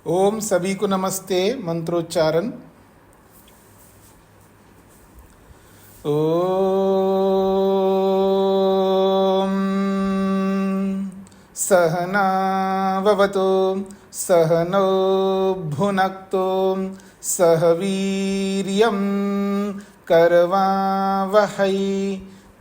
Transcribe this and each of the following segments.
ओम सभी को नमस्ते। मंत्रोच्चारण। ओम सहनाववतु सहनौ भुनक्तु सह वीर्यं करवावहै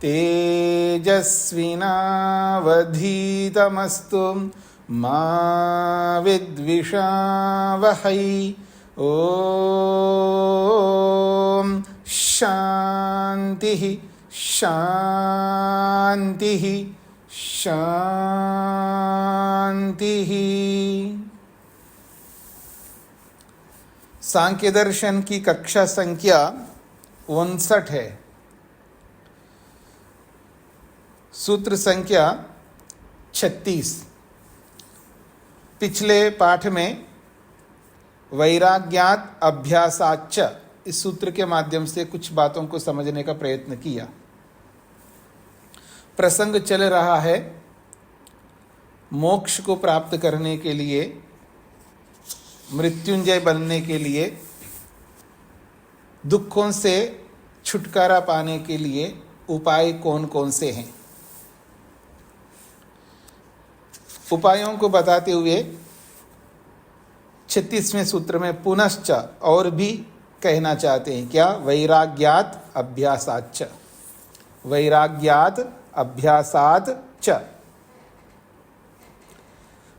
तेजस्विनावधीतमस्तु मा विद्विषावहै। ओम शांति शांति शांति। सांख्य दर्शन की कक्षा संख्या 59 है। सूत्र संख्या 36। पिछले पाठ में वैराग्यात अभ्यासाच्च इस सूत्र के माध्यम से कुछ बातों को समझने का प्रयत्न किया। प्रसंग चल रहा है मोक्ष को प्राप्त करने के लिए, मृत्युंजय बनने के लिए, दुखों से छुटकारा पाने के लिए उपाय कौन कौन से हैं। उपायों को बताते हुए 36वें सूत्र में पुनश्च और भी कहना चाहते हैं। क्या? वैराग्यात अभ्यासाच्च। वैराग्यात अभ्यासात च।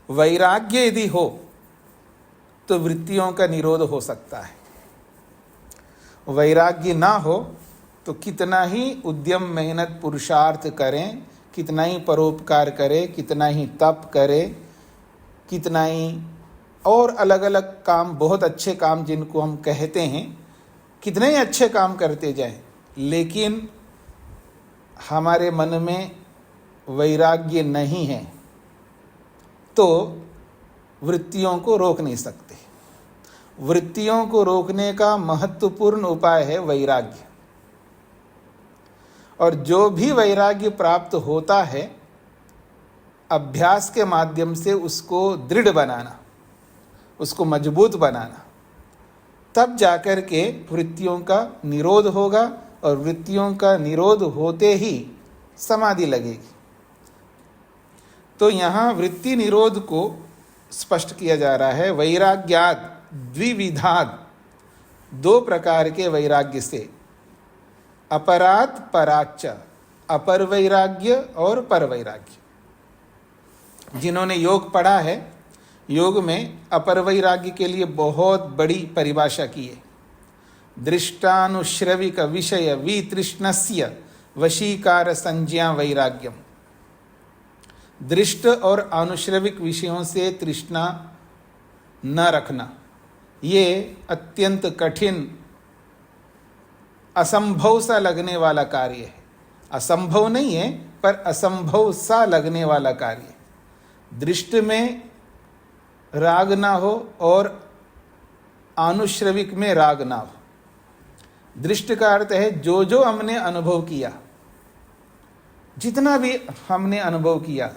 वैराग्य यदि हो तो वृत्तियों का निरोध हो सकता है। वैराग्य ना हो तो कितना ही उद्यम मेहनत पुरुषार्थ करें, कितना ही परोपकार करे, कितना ही तप करे, कितना ही और अलग अलग काम, बहुत अच्छे काम जिनको हम कहते हैं, कितने ही अच्छे काम करते जाएं, लेकिन हमारे मन में वैराग्य नहीं है तो वृत्तियों को रोक नहीं सकते। वृत्तियों को रोकने का महत्वपूर्ण उपाय है वैराग्य। और जो भी वैराग्य प्राप्त होता है, अभ्यास के माध्यम से उसको दृढ़ बनाना, उसको मजबूत बनाना, तब जाकर के वृत्तियों का निरोध होगा। और वृत्तियों का निरोध होते ही समाधि लगेगी। तो यहाँ वृत्ति निरोध को स्पष्ट किया जा रहा है। वैराग्यात द्विविधात, दो प्रकार के वैराग्य से, अपरात पराच्च, अपर वैराग्य और पर वैराग्य। जिन्होंने योग पढ़ा है, योग में अपर वैराग्य के लिए बहुत बड़ी परिभाषा की है। दृष्टानुश्रविक विषय वितृष्णस्य वशीकार संज्ञा वैराग्यम। दृष्ट और अनुश्रविक विषयों से तृष्णा न रखना, ये अत्यंत कठिन, असंभव सा लगने वाला कार्य है। असंभव नहीं है, पर असंभव सा लगने वाला कार्य है। दृष्ट में राग ना हो और अनुश्रविक में राग ना हो। दृष्ट का अर्थ है जो जो हमने अनुभव किया, जितना भी हमने अनुभव किया,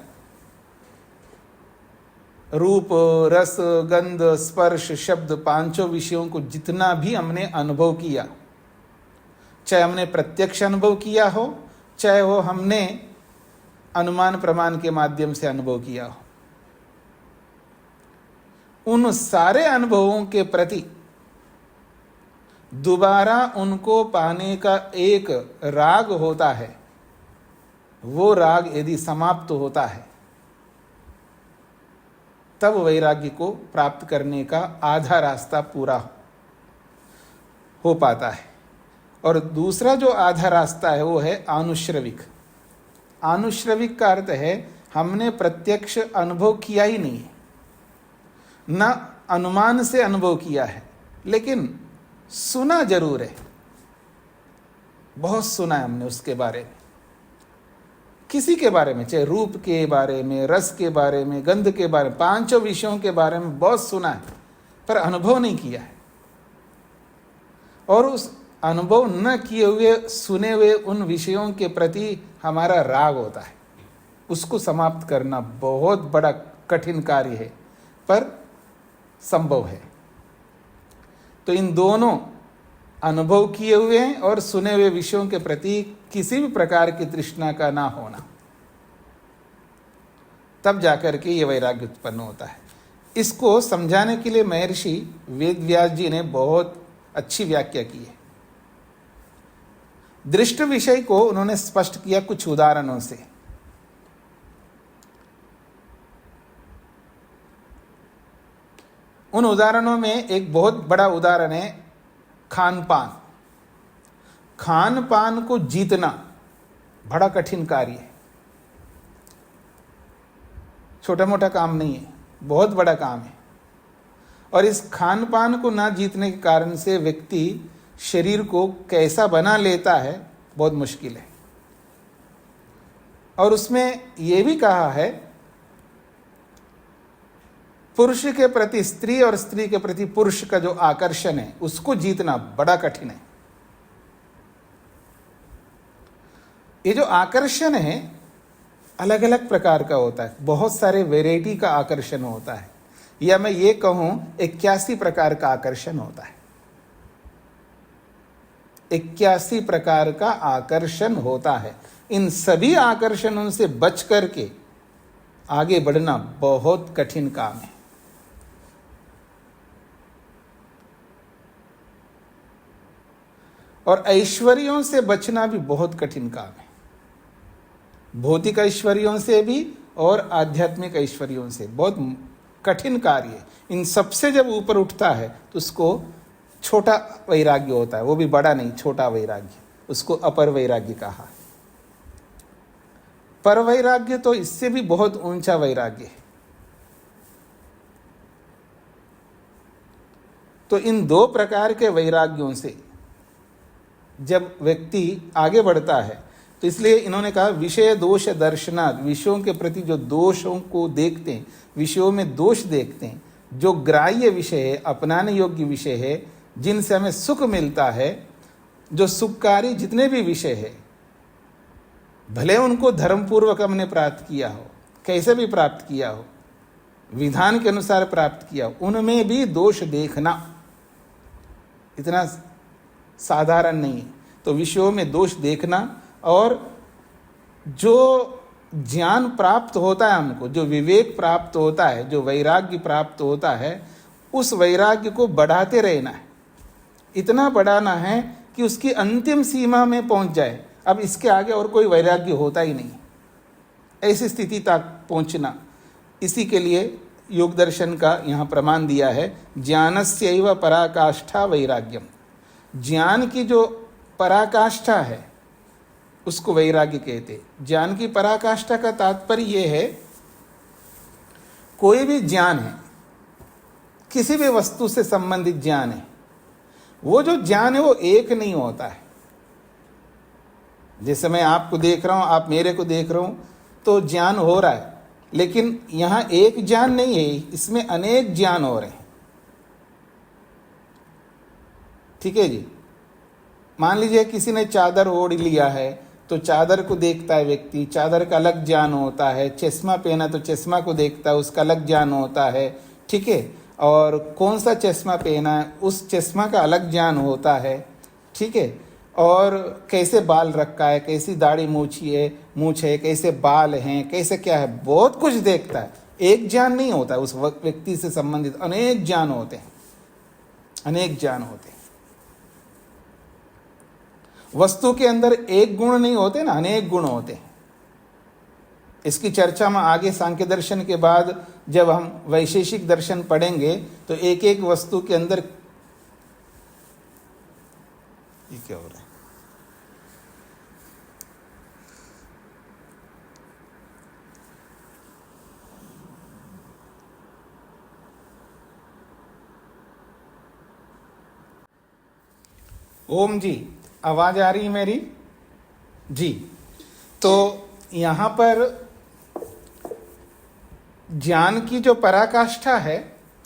रूप रस गंध स्पर्श शब्द, पांचों विषयों को जितना भी हमने अनुभव किया, चाहे हमने प्रत्यक्ष अनुभव किया हो, चाहे वो हमने अनुमान प्रमाण के माध्यम से अनुभव किया हो, उन सारे अनुभवों के प्रति दोबारा उनको पाने का एक राग होता है। वो राग यदि समाप्त होता है तब वैराग्य को प्राप्त करने का आधा रास्ता पूरा हो पाता है। और दूसरा जो आधा रास्ता है वो है अनुश्रविक। अनुश्रविक का अर्थ है हमने प्रत्यक्ष अनुभव किया ही नहीं है, न अनुमान से अनुभव किया है, लेकिन सुना जरूर है, बहुत सुना है हमने उसके बारे में, किसी के बारे में, चाहे रूप के बारे में, रस के बारे में, गंध के बारे में, पांचों विषयों के बारे में बहुत सुना है, पर अनुभव नहीं किया है। और उस अनुभव न किए हुए, सुने हुए उन विषयों के प्रति हमारा राग होता है। उसको समाप्त करना बहुत बड़ा कठिन कार्य है, पर संभव है। तो इन दोनों अनुभव किए हुए हैं और सुने हुए विषयों के प्रति किसी भी प्रकार की तृष्णा का ना होना, तब जाकर के ये वैराग्य उत्पन्न होता है। इसको समझाने के लिए महर्षि वेदव्यास जी ने बहुत अच्छी व्याख्या की है। दृष्ट विषय को उन्होंने स्पष्ट किया कुछ उदाहरणों से। उन उदाहरणों में एक बहुत बड़ा उदाहरण है खान पान। खान पान को जीतना बड़ा कठिन कार्य है, छोटा मोटा काम नहीं है, बहुत बड़ा काम है। और इस खान पान को ना जीतने के कारण से व्यक्ति शरीर को कैसा बना लेता है, बहुत मुश्किल है। और उसमें यह भी कहा है पुरुष के प्रति स्त्री और स्त्री के प्रति पुरुष का जो आकर्षण है उसको जीतना बड़ा कठिन है। ये जो आकर्षण है अलग अलग प्रकार का होता है, बहुत सारे वैरायटी का आकर्षण होता है, या मैं ये कहूं 81 प्रकार का आकर्षण होता है। 81 प्रकार का आकर्षण होता है। इन सभी आकर्षणों से बच करके आगे बढ़ना बहुत कठिन काम है। और ऐश्वर्यों से बचना भी बहुत कठिन काम है, भौतिक ऐश्वर्यों से भी और आध्यात्मिक ऐश्वर्यों से। बहुत कठिन कार्य है। इन सबसे जब ऊपर उठता है तो उसको छोटा वैराग्य होता है, वो भी बड़ा नहीं, छोटा वैराग्य, उसको अपर वैराग्य कहा। पर वैराग्य तो इससे भी बहुत ऊंचा वैराग्य है। तो इन दो प्रकार के वैराग्यों से जब व्यक्ति आगे बढ़ता है, तो इसलिए इन्होंने कहा विषय दोष दर्शनात्, विषयों के प्रति जो दोषों को देखते हैं, विषयों में दोष देखते हैं, जो ग्राह्य विषय है, अपनाने योग्य विषय है, जिनसे हमें सुख मिलता है, जो सुखकारी जितने भी विषय है, भले उनको धर्मपूर्वक हमने प्राप्त किया हो, कैसे भी प्राप्त किया हो, विधान के अनुसार प्राप्त किया हो, उनमें भी दोष देखना इतना साधारण नहीं है। तो विषयों में दोष देखना, और जो ज्ञान प्राप्त होता है हमको, जो विवेक प्राप्त होता है, जो वैराग्य प्राप्त होता है, उस वैराग्य को बढ़ाते रहना है। इतना बढ़ाना है कि उसकी अंतिम सीमा में पहुंच जाए, अब इसके आगे और कोई वैराग्य होता ही नहीं, ऐसी स्थिति तक पहुंचना। इसी के लिए योग दर्शन का यहाँ प्रमाण दिया है, ज्ञानस्यैव पराकाष्ठा वैराग्यम। ज्ञान की जो पराकाष्ठा है उसको वैराग्य कहते। ज्ञान की पराकाष्ठा का तात्पर्य यह है, कोई भी ज्ञान है, किसी भी वस्तु से संबंधित ज्ञान है, वो जो ज्ञान है वो एक नहीं होता है। जैसे मैं आपको देख रहा हूं, आप मेरे को देख रहे हो, तो ज्ञान हो रहा है, लेकिन यहां एक ज्ञान नहीं है, इसमें अनेक ज्ञान हो रहे हैं। ठीक है जी। मान लीजिए किसी ने चादर ओढ़ लिया है, तो चादर को देखता है व्यक्ति, चादर का अलग ज्ञान होता है। चश्मा पहना तो चश्मा को देखता है, उसका अलग ज्ञान होता है। ठीक है। और कौन सा चश्मा पहना है, उस चश्मा का अलग ज्ञान होता है। ठीक है। और कैसे बाल रखा है, कैसी दाढ़ी मूछ है, कैसे बाल हैं, कैसे क्या है, बहुत कुछ देखता है। एक ज्ञान नहीं होता, उस व्यक्ति से संबंधित अनेक ज्ञान होते हैं, अनेक ज्ञान होते हैं। वस्तु के अंदर एक गुण नहीं होते ना, अनेक गुण होते हैं। इसकी चर्चा में आगे सांख्य दर्शन के बाद जब हम वैशेषिक दर्शन पढ़ेंगे, तो एक एक वस्तु के अंदर ये क्या हो रहा है। ओम जी, आवाज आ रही है मेरी जी। तो यहाँ पर ज्ञान की जो पराकाष्ठा है,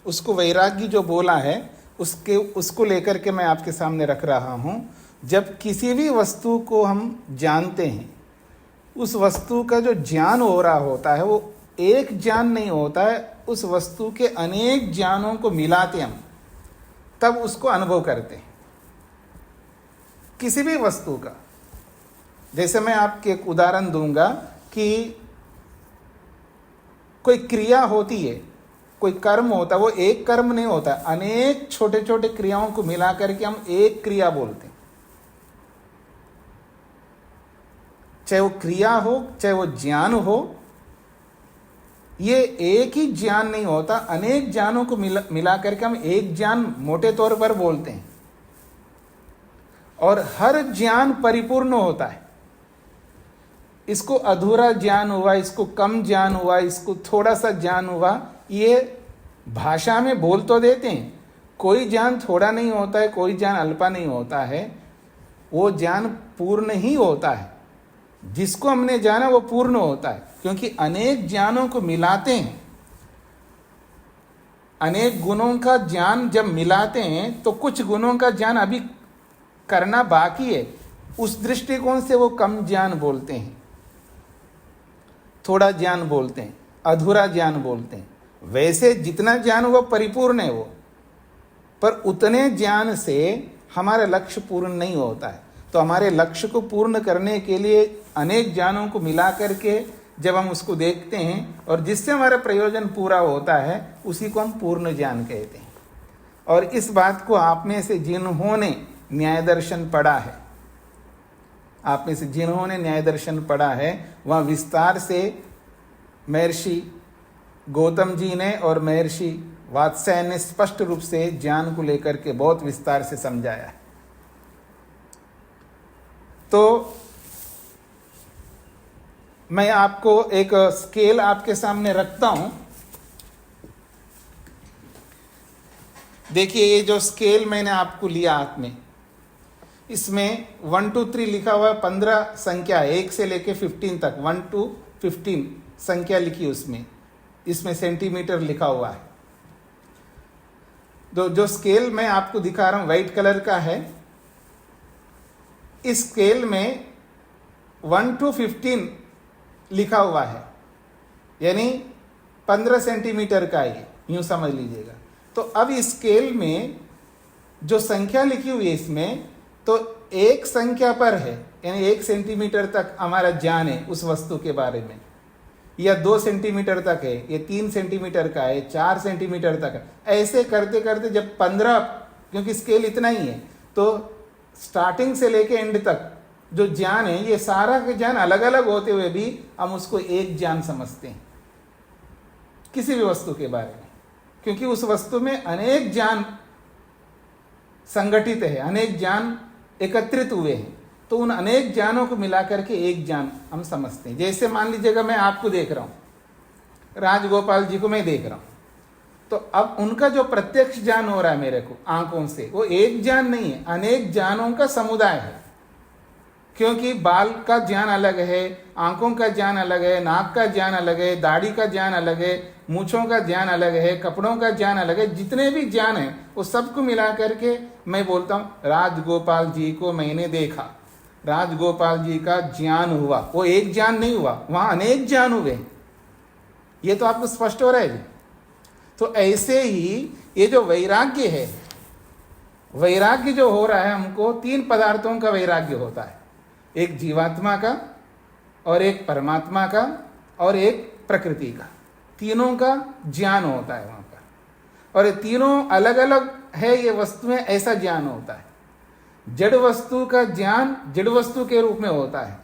उसको वैराग्य जो बोला है, उसको लेकर के मैं आपके सामने रख रहा हूँ। जब किसी भी वस्तु को हम जानते हैं, उस वस्तु का जो ज्ञान हो रहा होता है वो एक ज्ञान नहीं होता है, उस वस्तु के अनेक ज्ञानों को मिलाते हम, तब उसको अनुभव करते हैं। किसी भी वस्तु का, जैसे मैं आपके एक उदाहरण दूंगा कि कोई क्रिया होती है, कोई कर्म होता है, वो एक कर्म नहीं होता, अनेक छोटे छोटे क्रियाओं को मिला करके हम एक क्रिया बोलते हैं। चाहे वो क्रिया हो, चाहे वो ज्ञान हो, ये एक ही ज्ञान नहीं होता, अनेक ज्ञानों को मिला करके हम एक ज्ञान मोटे तौर पर बोलते हैं। और हर ज्ञान परिपूर्ण होता है। इसको अधूरा ज्ञान हुआ, इसको कम ज्ञान हुआ, इसको थोड़ा सा ज्ञान हुआ, ये भाषा में बोल तो देते हैं। कोई ज्ञान थोड़ा नहीं होता है, कोई ज्ञान अल्पा नहीं होता है, वो ज्ञान पूर्ण ही होता है। जिसको हमने जाना वो पूर्ण होता है, क्योंकि अनेक ज्ञानों को मिलाते हैं। अनेक गुणों का ज्ञान जब मिलाते हैं तो कुछ गुणों का ज्ञान अभी करना बाकी है, उस दृष्टिकोण से वो कम ज्ञान बोलते हैं, थोड़ा ज्ञान बोलते हैं, अधूरा ज्ञान बोलते हैं। वैसे जितना ज्ञान वो परिपूर्ण है वो, पर उतने ज्ञान से हमारा लक्ष्य पूर्ण नहीं होता है। तो हमारे लक्ष्य को पूर्ण करने के लिए अनेक ज्ञानों को मिला करके जब हम उसको देखते हैं और जिससे हमारा प्रयोजन पूरा होता है, उसी को हम पूर्ण ज्ञान कहते हैं। और इस बात को आप में से जिन्होंने न्याय दर्शन पढ़ा है, आप में से जिन्होंने न्याय दर्शन पढ़ा है, वह विस्तार से महर्षि गौतम जी ने और महर्षि वात्स्यायन ने स्पष्ट रूप से ज्ञान को लेकर के बहुत विस्तार से समझाया है। तो मैं आपको एक स्केल आपके सामने रखता हूं। देखिए, ये जो स्केल मैंने आपको लिया हाथ में, इसमें 1 2 3 लिखा हुआ है, 15 संख्या है, 1 से लेके 15 तक, 1 to 15 संख्या लिखी उसमें, इसमें सेंटीमीटर लिखा हुआ है। जो स्केल मैं आपको दिखा रहा हूं व्हाइट कलर का है, इस स्केल में 1 to 15 लिखा हुआ है, यानी 15 सेंटीमीटर का ये, यूं समझ लीजिएगा। तो अब इस स्केल में जो संख्या लिखी हुई है इसमें, तो एक संख्या पर है, यानी 1 सेंटीमीटर तक हमारा ज्ञान है उस वस्तु के बारे में, या 2 सेंटीमीटर तक है, ये 3 सेंटीमीटर का है, 4 सेंटीमीटर तक है। ऐसे करते करते जब 15, क्योंकि स्केल इतना ही है, तो स्टार्टिंग से लेके एंड तक जो ज्ञान है, ये सारा के ज्ञान अलग अलग होते हुए भी हम उसको एक ज्ञान समझते हैं किसी भी वस्तु के बारे में, क्योंकि उस वस्तु में अनेक ज्ञान संगठित है, अनेक ज्ञान एकत्रित हुए हैं। तो उन अनेक ज्ञानों को मिलाकर के एक ज्ञान हम समझते हैं। जैसे मान लीजिएगा मैं आपको देख रहा हूं, राजगोपाल जी को मैं देख रहा हूं, तो अब उनका जो प्रत्यक्ष ज्ञान हो रहा है मेरे को आंखों से, वो एक ज्ञान नहीं है, अनेक ज्ञानों का समुदाय है। क्योंकि बाल का ज्ञान अलग है, आंखों का ज्ञान अलग है, नाक का ज्ञान अलग है, दाढ़ी का ज्ञान अलग है, मूछों का ज्ञान अलग है, कपड़ों का ज्ञान अलग है। जितने भी ज्ञान है वो सबको मिला करके मैं बोलता हूं राजगोपाल जी को मैंने देखा, राजगोपाल जी का ज्ञान हुआ। वो एक ज्ञान नहीं हुआ, वहां अनेक ज्ञान हुए। ये तो आपको स्पष्ट हो रहा है जी। तो ऐसे ही ये जो वैराग्य है, वैराग्य जो हो रहा है, हमको 3 पदार्थों का वैराग्य होता है, एक जीवात्मा का, और एक परमात्मा का, और एक प्रकृति का। तीनों का ज्ञान होता है वहां पर, और ये तीनों अलग अलग है ये वस्तुएं, ऐसा ज्ञान होता है। जड़ वस्तु का ज्ञान जड़ वस्तु के रूप में होता है,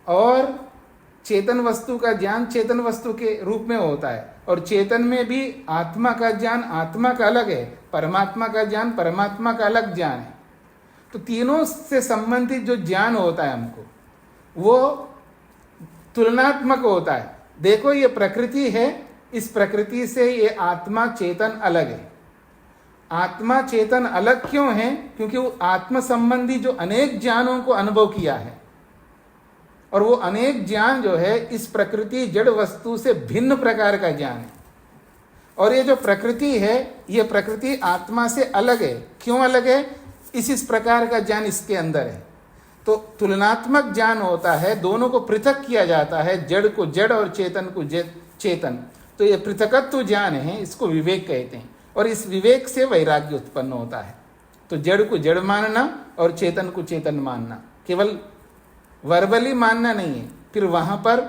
और चेतन वस्तु का ज्ञान चेतन वस्तु के रूप में होता है। और चेतन में भी आत्मा का ज्ञान आत्मा का अलग है, परमात्मा का ज्ञान परमात्मा का अलग ज्ञान है। तो तीनों से संबंधित जो ज्ञान होता है हमको, वो तुलनात्मक होता है। देखो, ये प्रकृति है, इस प्रकृति से ये आत्मा चेतन अलग है। आत्मा चेतन अलग क्यों है? क्योंकि वो आत्म संबंधी जो अनेक ज्ञानों को अनुभव किया है, और वो अनेक ज्ञान जो है इस प्रकृति जड़ वस्तु से भिन्न प्रकार का ज्ञान है। और ये जो प्रकृति है, ये प्रकृति आत्मा से अलग है। क्यों अलग है? इस प्रकार का ज्ञान इसके अंदर है। तो तुलनात्मक ज्ञान होता है, दोनों को पृथक किया जाता है, जड़ को जड़ और चेतन को चेतन। तो ये पृथकत्व ज्ञान है, इसको विवेक कहते हैं, और इस विवेक से वैराग्य उत्पन्न होता है। तो जड़ को जड़ मानना और चेतन को चेतन मानना, केवल वर्बली मानना नहीं है, फिर वहां पर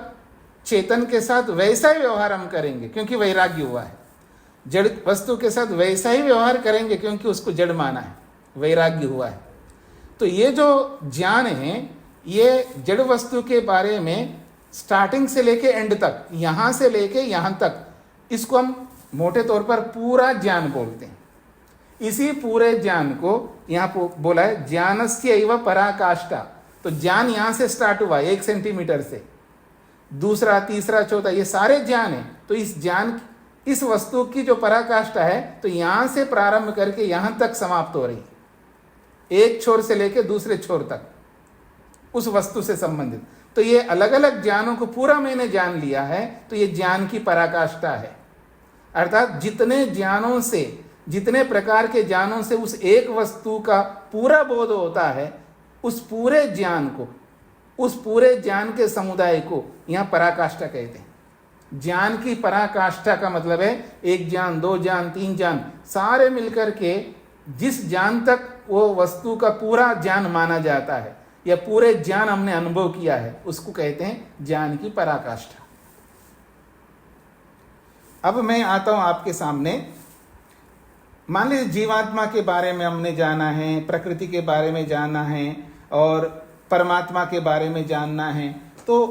चेतन के साथ वैसा ही व्यवहार हम करेंगे क्योंकि वैराग्य हुआ है, जड़ वस्तु के साथ वैसा ही व्यवहार करेंगे क्योंकि उसको जड़ माना है, वैराग्य हुआ है। तो ये जो ज्ञान है ये जड़ वस्तु के बारे में स्टार्टिंग से लेके एंड तक, यहां से लेके यहां तक, इसको हम मोटे तौर पर पूरा ज्ञान बोलते हैं। इसी पूरे ज्ञान को यहाँ बोला है ज्ञानस्य एव पराकाष्ठा। तो ज्ञान यहां से स्टार्ट हुआ 1 सेंटीमीटर से, दूसरा तीसरा चौथा ये सारे ज्ञान है। तो इस ज्ञान इस वस्तु की जो पराकाष्ठा है तो यहां से प्रारंभ करके यहां तक समाप्त हो रही है, एक छोर से लेके दूसरे छोर तक उस वस्तु से संबंधित। तो ये अलग अलग ज्ञानों को पूरा मैंने जान लिया है, तो ये ज्ञान की पराकाष्ठा है। अर्थात जितने ज्ञानों से, जितने प्रकार के ज्ञानों से उस एक वस्तु का पूरा बोध होता है, उस पूरे ज्ञान को, उस पूरे ज्ञान के समुदाय को यहां पराकाष्ठा कहते हैं। ज्ञान की पराकाष्ठा का मतलब है 1 ज्ञान, 2 ज्ञान, 3 ज्ञान, सारे मिलकर के जिस ज्ञान तक वो वस्तु का पूरा ज्ञान माना जाता है या पूरे ज्ञान हमने अनुभव किया है, उसको कहते हैं ज्ञान की पराकाष्ठा। अब मैं आता हूं आपके सामने। मान लीजिए जीवात्मा के बारे में हमने जाना है, प्रकृति के बारे में जाना है और परमात्मा के बारे में जानना है। तो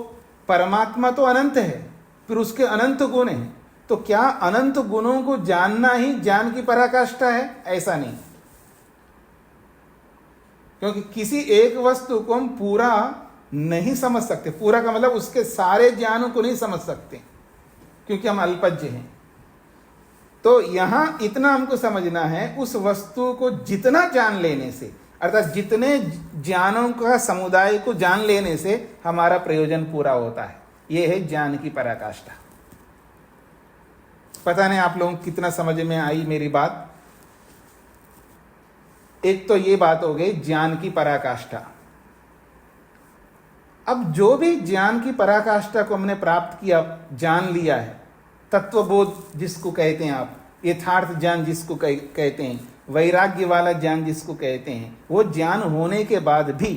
परमात्मा तो अनंत है, फिर उसके अनंत गुण हैं। तो क्या अनंत गुणों को जानना ही ज्ञान की पराकाष्ठा है? ऐसा नहीं, क्योंकि किसी एक वस्तु को हम पूरा नहीं समझ सकते। पूरा का मतलब उसके सारे ज्ञानों को नहीं समझ सकते क्योंकि हम अल्पज्ञ हैं। तो यहां इतना हमको समझना है, उस वस्तु को जितना जान लेने से, अर्थात जितने ज्ञानों का समुदाय को जान लेने से हमारा प्रयोजन पूरा होता है। यह है ज्ञान की पराकाष्ठा। पता नहीं आप लोगों को कितना समझ में आई मेरी बात। एक तो ये बात हो गई ज्ञान की पराकाष्ठा। अब जो भी ज्ञान की पराकाष्ठा को हमने प्राप्त किया, जान लिया है, तत्वबोध जिसको कहते हैं आप, यथार्थ ज्ञान जिसको कहते हैं, वैराग्य वाला ज्ञान जिसको कहते हैं, वो ज्ञान होने के बाद भी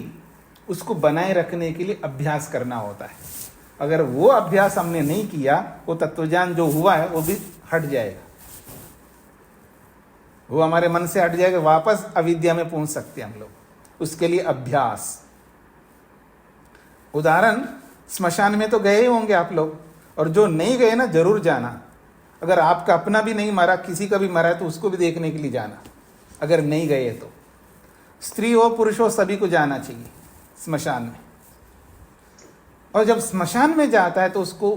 उसको बनाए रखने के लिए अभ्यास करना होता है। अगर वो अभ्यास हमने नहीं किया, वो तत्वज्ञान जो हुआ है वो भी हट जाएगा, वो हमारे मन से हट जाएगा, वापस अविद्या में पहुंच सकते हैं हम लोग। उसके लिए अभ्यास। उदाहरण, स्मशान में तो गए होंगे आप लोग, और जो नहीं गए ना जरूर जाना। अगर आपका अपना भी नहीं मरा, किसी का भी मरा है तो उसको भी देखने के लिए जाना, अगर नहीं गए तो। स्त्री हो पुरुष हो सभी को जाना चाहिए स्मशान में। और जब स्मशान में जाता है तो उसको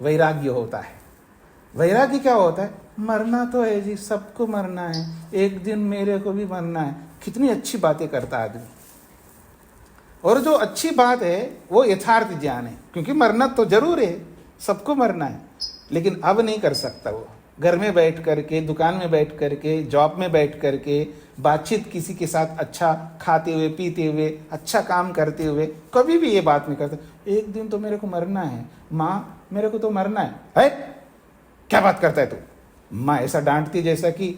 वैराग्य होता है। वैराग्य क्या होता है? मरना तो है जी, सबको मरना है, एक दिन मेरे को भी मरना है। कितनी अच्छी बातें करता आदमी। और जो अच्छी बात है वो यथार्थ ज्ञान है, क्योंकि मरना तो जरूर है, सबको मरना है, लेकिन अब नहीं कर सकता वो। घर में बैठ करके, दुकान में बैठ करके, जॉब में बैठ करके, बातचीत किसी के साथ अच्छा खाते हुए, पीते हुए, अच्छा काम करते हुए कभी भी ये बात नहीं करता, एक दिन तो मेरे को मरना है, माँ मेरे को तो मरना है। क्या बात करता है तू? माँ ऐसा डांटती जैसा कि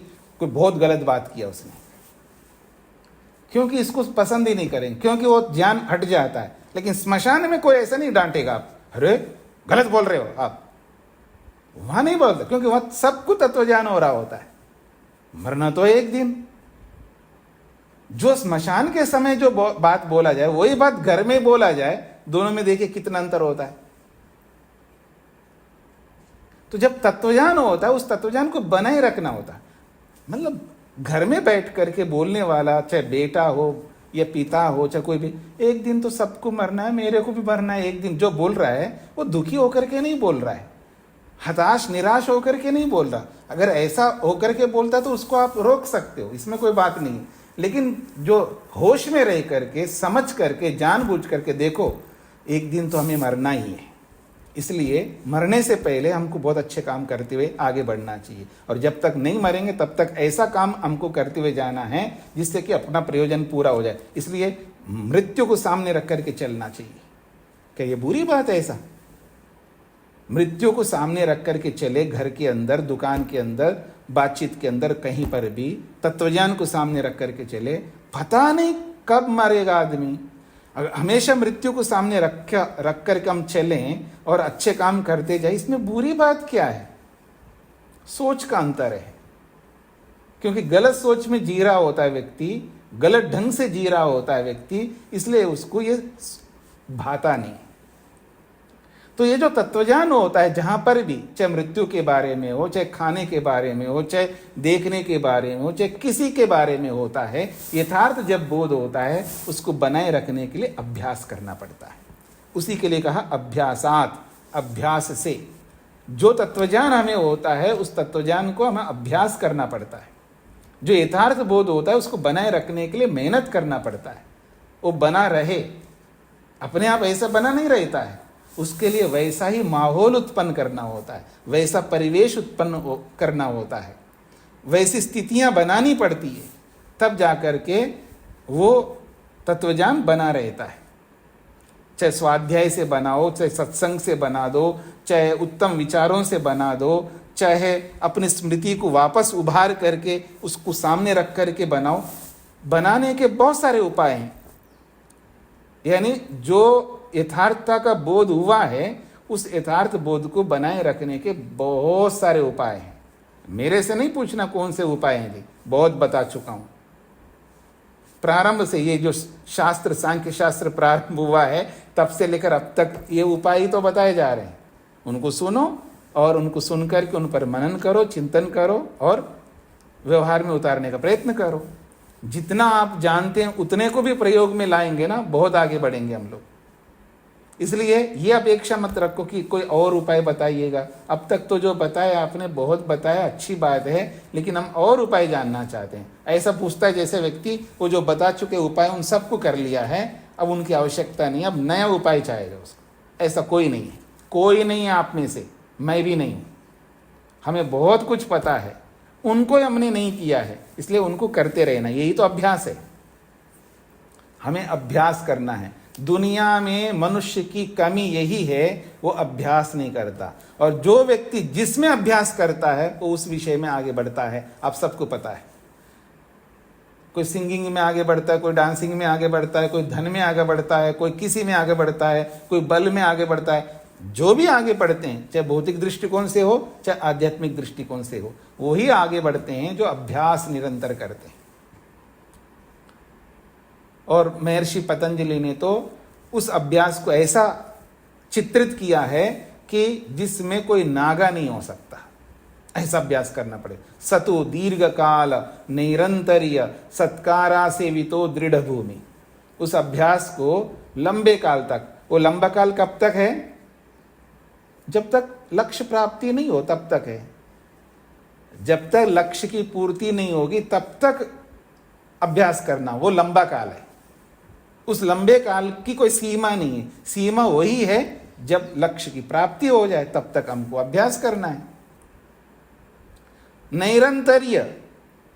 कोई बहुत गलत बात किया उसने, क्योंकि इसको पसंद ही नहीं करेंगे, क्योंकि वो ज्ञान हट जाता है। लेकिन स्मशान में कोई ऐसा नहीं डांटेगा, आप अरे गलत बोल रहे हो आप, वहां नहीं बोलते, क्योंकि वहां सबको तत्वज्ञान हो रहा होता है। मरना तो एक दिन। जो स्मशान के समय जो बात बोला जाए वही बात घर में बोला जाए, दोनों में देखिए कितना अंतर होता है। तो जब तत्वज्ञान होता है, उस तत्वज्ञान को बनाए रखना होता है। मतलब घर में बैठ करके बोलने वाला, चाहे बेटा हो या पिता हो, चाहे कोई भी, एक दिन तो सबको मरना है, मेरे को भी मरना है एक दिन, जो बोल रहा है वो दुखी होकर के नहीं बोल रहा है, हताश निराश होकर के नहीं बोल रहा। अगर ऐसा होकर के बोलता तो उसको आप रोक सकते हो, इसमें कोई बात नहीं। लेकिन जो होश में रह करके, समझ करके, जानबूझ करके देखो, एक दिन तो हमें मरना ही है, इसलिए मरने से पहले हमको बहुत अच्छे काम करते हुए आगे बढ़ना चाहिए। और जब तक नहीं मरेंगे तब तक ऐसा काम हमको करते हुए जाना है जिससे कि अपना प्रयोजन पूरा हो जाए। इसलिए मृत्यु को सामने रख करके चलना चाहिए। क्या ये बुरी बात है? ऐसा मृत्यु को सामने रख करके चले, घर के अंदर, दुकान के अंदर, बातचीत के अंदर, कहीं पर भी तत्वज्ञान को सामने रख करके चले, पता नहीं कब मरेगा आदमी। अगर हमेशा मृत्यु को सामने रख करके हम चलें और अच्छे काम करते जाए, इसमें बुरी बात क्या है? सोच का अंतर है। क्योंकि गलत सोच में जी रहा होता है व्यक्ति, गलत ढंग से जी रहा होता है व्यक्ति, इसलिए उसको ये भाता नहीं। तो ये जो तत्वज्ञान होता है, जहां पर भी, चाहे मृत्यु के बारे में हो, चाहे खाने के बारे में हो, चाहे देखने के बारे में हो, चाहे किसी के बारे में होता है, यथार्थ जब बोध होता है, उसको बनाए रखने के लिए अभ्यास करना पड़ता है। उसी के लिए कहा अभ्यासात, अभ्यास से। जो तत्वज्ञान हमें होता है, उस तत्वज्ञान को हमें अभ्यास करना पड़ता है। जो यथार्थ बोध होता है, उसको बनाए रखने के लिए मेहनत करना पड़ता है। वो बना रहे, अपने आप ऐसा बना नहीं रहता है, उसके लिए वैसा ही माहौल उत्पन्न करना होता है, वैसा परिवेश उत्पन्न करना होता है, वैसी स्थितियां बनानी पड़ती है, तब जाकर के वो तत्वज्ञान बना रहता है। चाहे स्वाध्याय से बनाओ, चाहे सत्संग से बना दो, चाहे उत्तम विचारों से बना दो, चाहे अपनी स्मृति को वापस उभार करके उसको सामने रख करके बनाओ। बनाने के बहुत सारे उपाय हैं। यानी जो यथार्थता का बोध हुआ है, उस यथार्थ बोध को बनाए रखने के बहुत सारे उपाय हैं। मेरे से नहीं पूछना कौन से उपाय हैं जी, बहुत बता चुका हूं। प्रारंभ से ये जो शास्त्र, सांख्य शास्त्र प्रारंभ हुआ है, तब से लेकर अब तक ये उपाय ही तो बताए जा रहे हैं। उनको सुनो और उनको सुनकर के उन पर मनन करो, चिंतन करो और व्यवहार में उतारने का प्रयत्न करो। जितना आप जानते हैं उतने को भी प्रयोग में लाएंगे ना, बहुत आगे बढ़ेंगे हम लोग। इसलिए ये अपेक्षा मत रखो कि कोई और उपाय बताइएगा। अब तक तो जो बताया आपने, बहुत बताया, अच्छी बात है, लेकिन हम और उपाय जानना चाहते हैं। ऐसा पूछता है जैसे व्यक्ति वो जो बता चुके उपाय उन सबको कर लिया है, अब उनकी आवश्यकता नहीं, अब नया उपाय चाहेगा उसको। ऐसा कोई नहीं है, कोई नहीं है आप में से, मैं भी नहीं हूँ। हमें बहुत कुछ पता है, उनको हमने नहीं किया है, इसलिए उनको करते रहना, यही तो अभ्यास है। हमें अभ्यास करना है। दुनिया में मनुष्य की कमी यही है, वो अभ्यास नहीं करता। और जो व्यक्ति जिसमें अभ्यास करता है वो उस विषय में आगे बढ़ता है। आप सबको पता है, कोई सिंगिंग में आगे बढ़ता है, कोई डांसिंग में आगे बढ़ता है, कोई धन में आगे बढ़ता है, कोई किसी में आगे बढ़ता है, कोई बल में आगे बढ़ता है। जो भी आगे बढ़ते हैं, चाहे भौतिक दृष्टिकोण से हो, चाहे आध्यात्मिक दृष्टिकोण से हो, वही आगे बढ़ते हैं जो अभ्यास निरंतर करते हैं। और महर्षि पतंजलि ने तो उस अभ्यास को ऐसा चित्रित किया है कि जिसमें कोई नागा नहीं हो सकता, ऐसा अभ्यास करना पड़े। सतु दीर्घ काल निरंतर्य सत्कारा सेवितो दृढ़ भूमि। उस अभ्यास को लंबे काल तक, वो लंबा काल कब तक है? जब तक लक्ष्य प्राप्ति नहीं हो तब तक है। जब तक लक्ष्य की पूर्ति नहीं होगी तब तक अभ्यास करना, वो लंबा काल है। उस लंबे काल की कोई सीमा नहीं है। सीमा वही है जब लक्ष्य की प्राप्ति हो जाए तब तक हमको अभ्यास करना है। नैरंतर्य,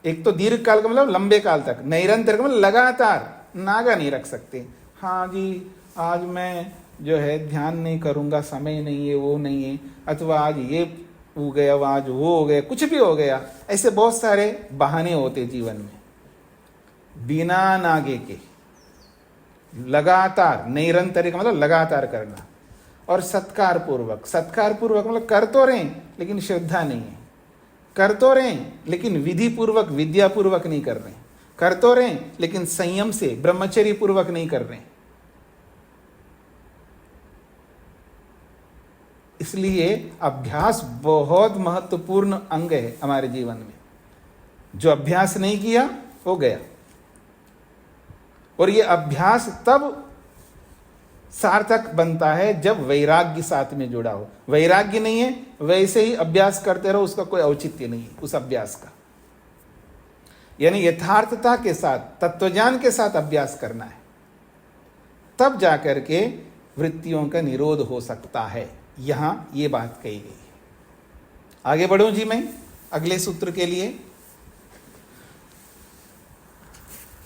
एक तो दीर्घ काल का मतलब लंबे काल तक, नैरंतर्य का मतलब लगातार, नागा नहीं रख सकते। हाँ जी, आज मैं जो है ध्यान नहीं करूंगा, समय नहीं है, वो नहीं है, अथवा आज ये हो गया, आज वो हो गया, कुछ भी हो गया। ऐसे बहुत सारे बहाने होते जीवन में। बिना नागे के लगातार, निरंतर का मतलब लगातार करना। और सत्कार पूर्वक, सत्कार पूर्वक मतलब कर तो रहे लेकिन श्रद्धा नहीं है, कर तो रहे लेकिन विधि पूर्वक, विद्या पूर्वक नहीं कर रहे, कर तो रहे लेकिन संयम से, ब्रह्मचर्य पूर्वक नहीं कर रहे। इसलिए अभ्यास बहुत महत्वपूर्ण अंग है हमारे जीवन में। जो अभ्यास नहीं किया वो गया। और ये अभ्यास तब सार्थक बनता है जब वैराग्य साथ में जुड़ा हो। वैराग्य नहीं है, वैसे ही अभ्यास करते रहो, उसका कोई औचित्य नहीं है उस अभ्यास का। यानी यथार्थता के साथ, तत्वज्ञान के साथ अभ्यास करना है, तब जाकर के वृत्तियों का निरोध हो सकता है। यहां ये बात कही गई है। आगे बढ़ूं जी मैं अगले सूत्र के लिए।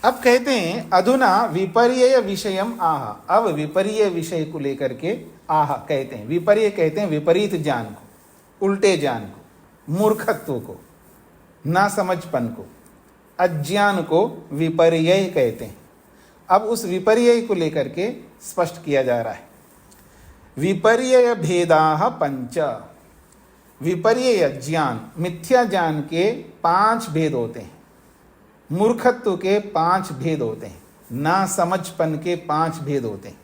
अब कहते हैं अधुना विपर्यय विषयम आह, अब विपर्यय विषय को लेकर के आह कहते हैं। विपर्यय कहते हैं विपरीत ज्ञान को, उल्टे ज्ञान को, मूर्खत्व को, नासमझपन को, अज्ञान को विपर्यय कहते हैं। अब उस विपर्यय को लेकर के स्पष्ट किया जा रहा है। विपर्यय भेदाः पंच, विपर्यय ज्ञान, मिथ्या ज्ञान के 5 भेद होते हैं, मूर्खत्व के 5 भेद होते हैं, ना समझपन के 5 भेद होते हैं।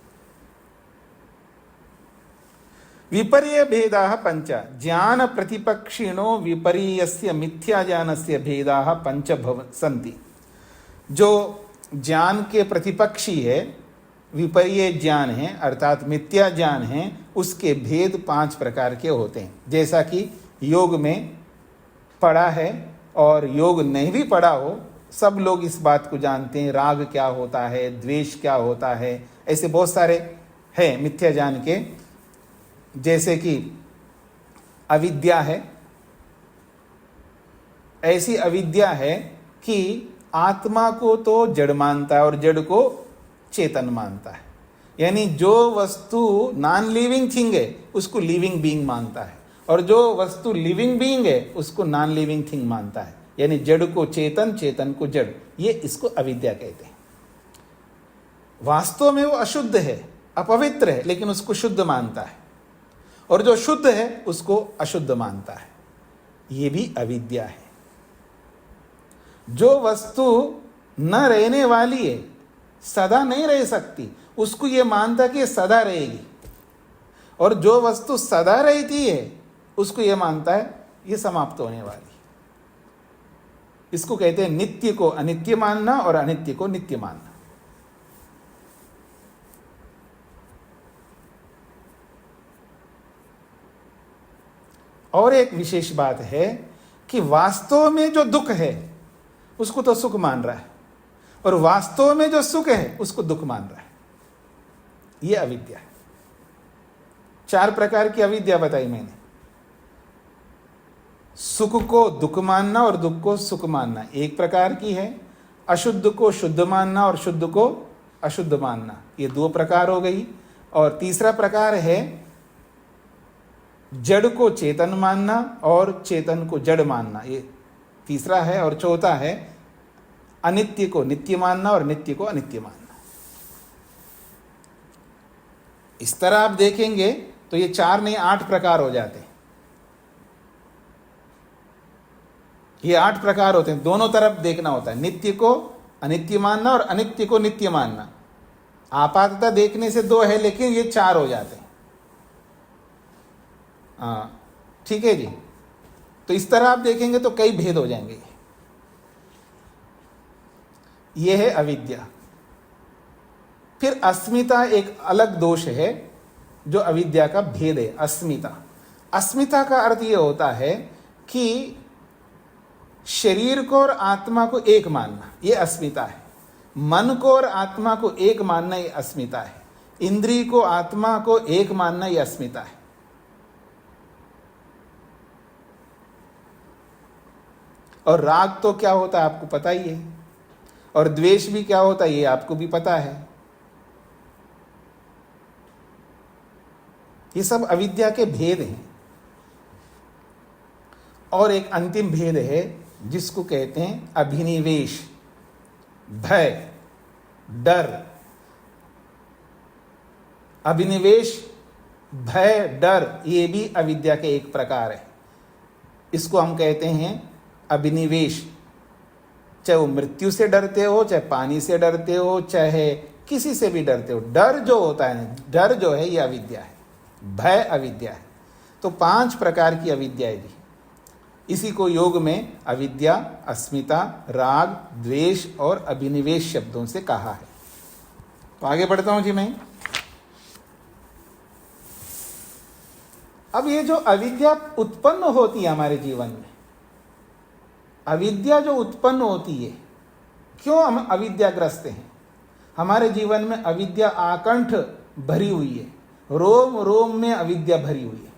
विपर्यय भेदाः पंच, ज्ञान प्रतिपक्षिणो विपर्ययस्य मिथ्या ज्ञानस्य भेदाः पंच सन्ति। जो ज्ञान के प्रतिपक्षी है, विपर्यय ज्ञान है अर्थात मिथ्या ज्ञान है, उसके भेद 5 प्रकार के होते हैं। जैसा कि योग में पढ़ा है और योग नहीं भी पढ़ा हो, सब लोग इस बात को जानते हैं, राग क्या होता है, द्वेष क्या होता है, ऐसे बहुत सारे हैं मिथ्या ज्ञान के। जैसे कि अविद्या है, ऐसी अविद्या है कि आत्मा को तो जड़ मानता है और जड़ को चेतन मानता है। यानी जो वस्तु नॉन लिविंग थिंग है उसको लिविंग बीइंग मानता है, और जो वस्तु लिविंग बीइंग है उसको नॉन लिविंग थिंग मानता है। यानी जड़ को चेतन, चेतन को जड़, ये इसको अविद्या कहते हैं। वास्तव में वो अशुद्ध है, अपवित्र है, लेकिन उसको शुद्ध मानता है, और जो शुद्ध है उसको अशुद्ध मानता है। ये भी अविद्या है। जो वस्तु न रहने वाली है, सदा नहीं रह सकती, उसको ये मानता कि ये सदा रहेगी, और जो वस्तु सदा रहती है उसको ये मानता है ये समाप्त होने वाली। इसको कहते हैं नित्य को अनित्य मानना और अनित्य को नित्य मानना। और एक विशेष बात है कि वास्तव में जो दुख है उसको तो सुख मान रहा है, और वास्तव में जो सुख है उसको दुख मान रहा है। यह अविद्या है। 4 प्रकार की अविद्या बताई मैंने। सुख को दुख मानना और दुख को सुख मानना एक प्रकार की है। अशुद्ध को शुद्ध मानना और शुद्ध को अशुद्ध मानना, ये 2 प्रकार हो गई। और तीसरा प्रकार है जड़ को चेतन मानना और चेतन को जड़ मानना, ये तीसरा है। और चौथा है अनित्य को नित्य मानना और नित्य को अनित्य मानना। इस तरह आप देखेंगे तो ये 4 नहीं 8 प्रकार हो जाते हैं। ये 8 प्रकार होते हैं, दोनों तरफ देखना होता है। नित्य को अनित्य मानना और अनित्य को नित्य मानना। आपातता देखने से 2 है, लेकिन ये 4 हो जाते हैं। हाँ, ठीक है जी। तो इस तरह आप देखेंगे तो कई भेद हो जाएंगे। ये है अविद्या। फिर अस्मिता एक अलग दोष है जो अविद्या का भेद है। अस्मिता, अस्मिता का अर्थ ये होता है कि शरीर को और आत्मा को एक मानना, ये अस्मिता है। मन को और आत्मा को एक मानना, ये अस्मिता है। इंद्रिय को आत्मा को एक मानना, ये अस्मिता है। और राग तो क्या होता है आपको पता ही है, और द्वेष भी क्या होता है ये आपको भी पता है। ये सब अविद्या के भेद हैं। और एक अंतिम भेद है जिसको कहते हैं अभिनिवेश, भय, डर। अभिनिवेश, भय, डर, ये भी अविद्या के एक प्रकार है। इसको हम कहते हैं अभिनिवेश। चाहे वो मृत्यु से डरते हो, चाहे पानी से डरते हो, चाहे किसी से भी डरते हो, डर जो होता है, डर जो है ये अविद्या है, भय अविद्या है। तो 5 प्रकार की अविद्याएं भी। इसी को योग में अविद्या, अस्मिता, राग, द्वेष और अभिनिवेश शब्दों से कहा है। तो आगे बढ़ता हूं जी मैं। अब ये जो अविद्या उत्पन्न होती है हमारे जीवन में, अविद्या जो उत्पन्न होती है, क्यों हम अविद्याग्रस्त हैं? हमारे जीवन में अविद्या आकंठ भरी हुई है, रोम रोम में अविद्या भरी हुई है।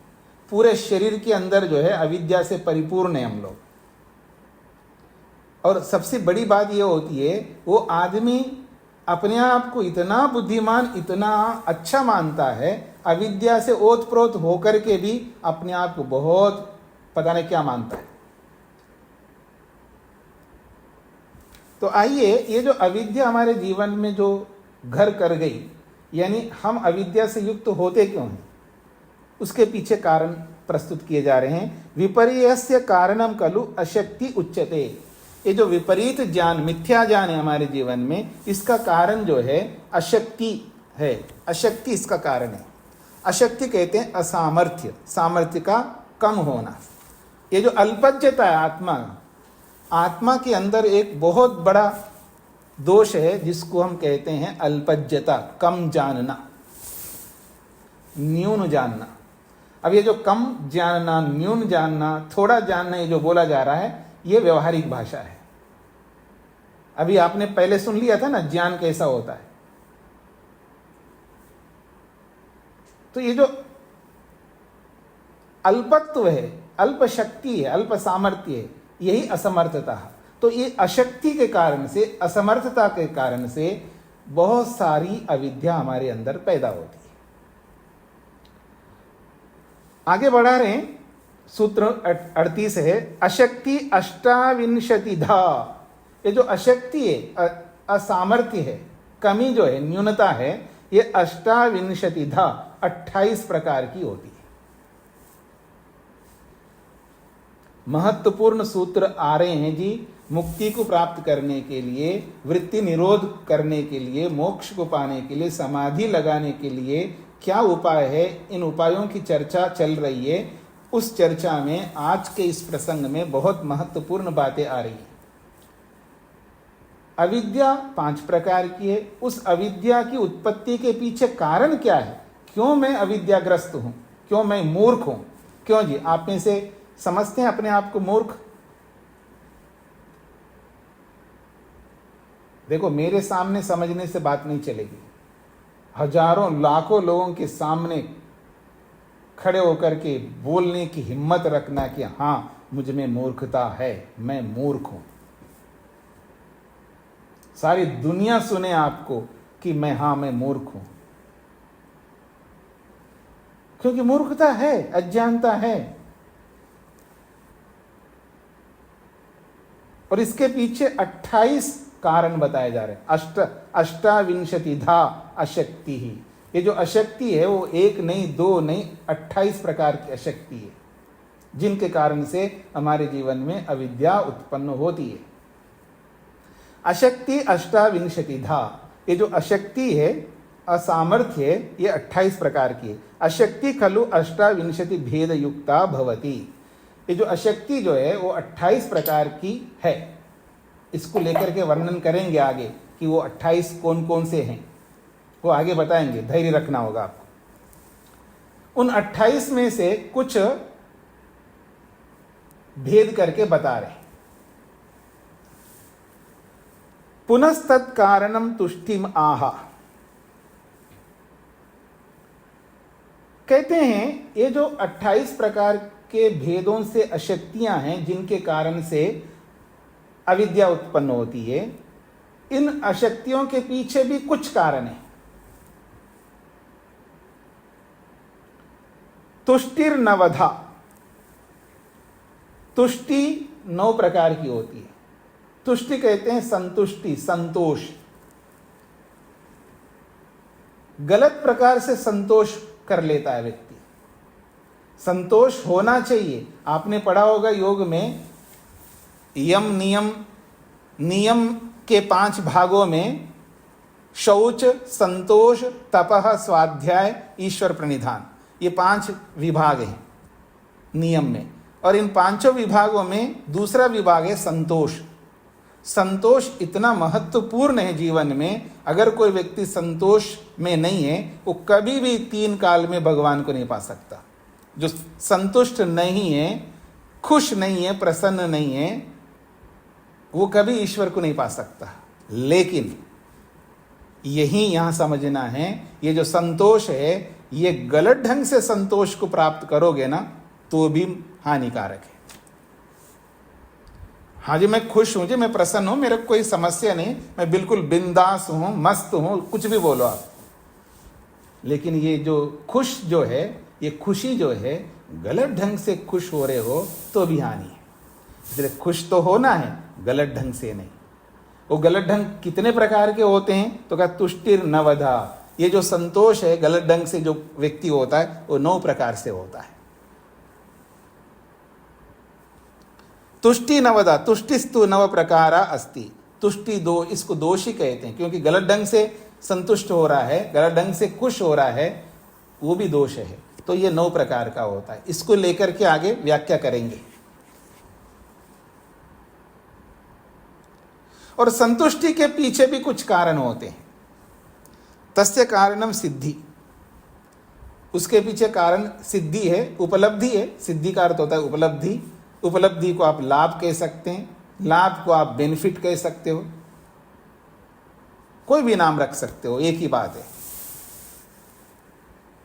पूरे शरीर के अंदर जो है अविद्या से परिपूर्ण है हम लोग। और सबसे बड़ी बात ये होती है, वो आदमी अपने आप को इतना बुद्धिमान, इतना अच्छा मानता है, अविद्या से ओतप्रोत होकर के भी अपने आप को बहुत पता नहीं क्या मानता है। तो आइए, ये जो अविद्या हमारे जीवन में जो घर कर गई, यानी हम अविद्या से युक्त होते क्यों हैं, उसके पीछे कारण प्रस्तुत किए जा रहे हैं। विपर्यस्य कारणम खलु अशक्ति उच्यते। ये जो विपरीत ज्ञान, मिथ्या ज्ञान है हमारे जीवन में, इसका कारण जो है अशक्ति है। अशक्ति इसका कारण है। अशक्ति कहते हैं असामर्थ्य, सामर्थ्य का कम होना। ये जो अल्पज्यता है आत्मा के अंदर एक बहुत बड़ा दोष है, जिसको हम कहते हैं अल्पज्यता, कम जानना, न्यून जानना। अब ये जो कम जानना, न्यून जानना, थोड़ा जानना, ये जो बोला जा रहा है, ये व्यवहारिक भाषा है। अभी आपने पहले सुन लिया था ना, ज्ञान कैसा होता है। तो ये जो अल्पत्व है, अल्प शक्ति है, अल्प सामर्थ्य है, यही असमर्थता है। तो ये अशक्ति के कारण से, असमर्थता के कारण से बहुत सारी अविद्या हमारे अंदर पैदा होती है। आगे बढ़ा रहे हैं, सूत्र 38 है, अशक्ति अष्टाविंशतिधा। ये जो अशक्ति है, असामर्थ्य है, कमी जो है, न्यूनता है, ये अष्टाविंशतिधा 28 प्रकार की होती है। महत्वपूर्ण सूत्र आ रहे हैं जी। मुक्ति को प्राप्त करने के लिए, वृत्ति निरोध करने के लिए, मोक्ष को पाने के लिए, समाधि लगाने के लिए क्या उपाय है, इन उपायों की चर्चा चल रही है। उस चर्चा में आज के इस प्रसंग में बहुत महत्वपूर्ण बातें आ रही हैं। अविद्या 5 प्रकार की है। उस अविद्या की उत्पत्ति के पीछे कारण क्या है? क्यों मैं अविद्याग्रस्त हूं? क्यों मैं मूर्ख हूं? क्यों जी? आप में से समझते हैं अपने आप को मूर्ख? देखो, मेरे सामने समझने से बात नहीं चलेगी। हजारों लाखों लोगों के सामने खड़े होकर के बोलने की हिम्मत रखना कि हाँ, मुझ में मूर्खता है, मैं मूर्ख हूं। सारी दुनिया सुने आपको कि मैं मूर्ख हूं, क्योंकि मूर्खता है, अज्ञानता है। और इसके पीछे 28 कारण बताए जा रहे हैं। अष्टाविंशतिधा अशक्ति ही। ये जो अशक्ति है वो 1 नहीं, 2 नहीं, 28 प्रकार की अशक्ति है, जिनके कारण से हमारे जीवन में अविद्या उत्पन्न होती है। अशक्ति अष्टाविंशतिधा। ये जो अशक्ति है, असामर्थ्य है, ये 28 प्रकार की है। अशक्ति खलु अष्टाविंशति भेद युक्ता भवति। ये जो अशक्ति जो है वो 28 प्रकार की है। इसको लेकर के वर्णन करेंगे आगे कि वो 28 कौन कौन से हैं, वो आगे बताएंगे। धैर्य रखना होगा आपको। उन 28 में से कुछ भेद करके बता रहे। पुनस्तत् कारणम तुष्टिम आहा। कहते हैं ये जो 28 प्रकार के भेदों से अशक्तियां हैं, जिनके कारण से अविद्या उत्पन्न होती है, इन अशक्तियों के पीछे भी कुछ कारण है। तुष्टिर नवधा। तुष्टि 9 प्रकार की होती है। तुष्टि कहते हैं संतुष्टि, संतोष। गलत प्रकार से संतोष कर लेता है व्यक्ति। संतोष होना चाहिए। आपने पढ़ा होगा योग में, यम नियम के 5 भागों में शौच, संतोष, तपः, स्वाध्याय, ईश्वर प्रणिधान, ये 5 विभाग हैं नियम में। और इन 5 विभागों में दूसरा विभाग है संतोष। संतोष इतना महत्वपूर्ण है जीवन में। अगर कोई व्यक्ति संतोष में नहीं है, वो कभी भी 3 काल में भगवान को नहीं पा सकता। जो संतुष्ट नहीं है, खुश नहीं है, प्रसन्न नहीं है, वो कभी ईश्वर को नहीं पा सकता। लेकिन यही यहां समझना है, ये जो संतोष है, ये गलत ढंग से संतोष को प्राप्त करोगे ना, तो भी हानिकारक है। हाँ जी मैं खुश हूँ जी, मैं प्रसन्न हूँ, मेरे को कोई समस्या नहीं, मैं बिल्कुल बिंदास हूँ, मस्त हूँ, कुछ भी बोलो आप। लेकिन ये जो खुश जो है, ये खुशी जो है, गलत ढंग से खुश हो रहे हो तो भी हानि है। इसलिए खुश तो होना है, गलत ढंग से नहीं। वो गलत ढंग कितने प्रकार के होते हैं? तो क्या तुष्टिर नवधा, ये जो संतोष है गलत ढंग से जो व्यक्ति होता है वो 9 प्रकार से होता है। तुष्टि नवदा, तुष्टिस्तु 9 प्रकारा अस्ति। तुष्टि दो, इसको दोष ही कहते हैं, क्योंकि गलत ढंग से संतुष्ट हो रहा है, गलत ढंग से खुश हो रहा है, वो भी दोष है। तो ये 9 प्रकार का होता है। इसको लेकर के आगे व्याख्या करेंगे। और संतुष्टि के पीछे भी कुछ कारण होते हैं। तस्य कारणम सिद्धि, उसके पीछे कारण सिद्धि है, उपलब्धि है। सिद्धि का अर्थ होता है उपलब्धि। उपलब्धि को आप लाभ कह सकते हैं, लाभ को आप बेनिफिट कह सकते हो, कोई भी नाम रख सकते हो, एक ही बात है।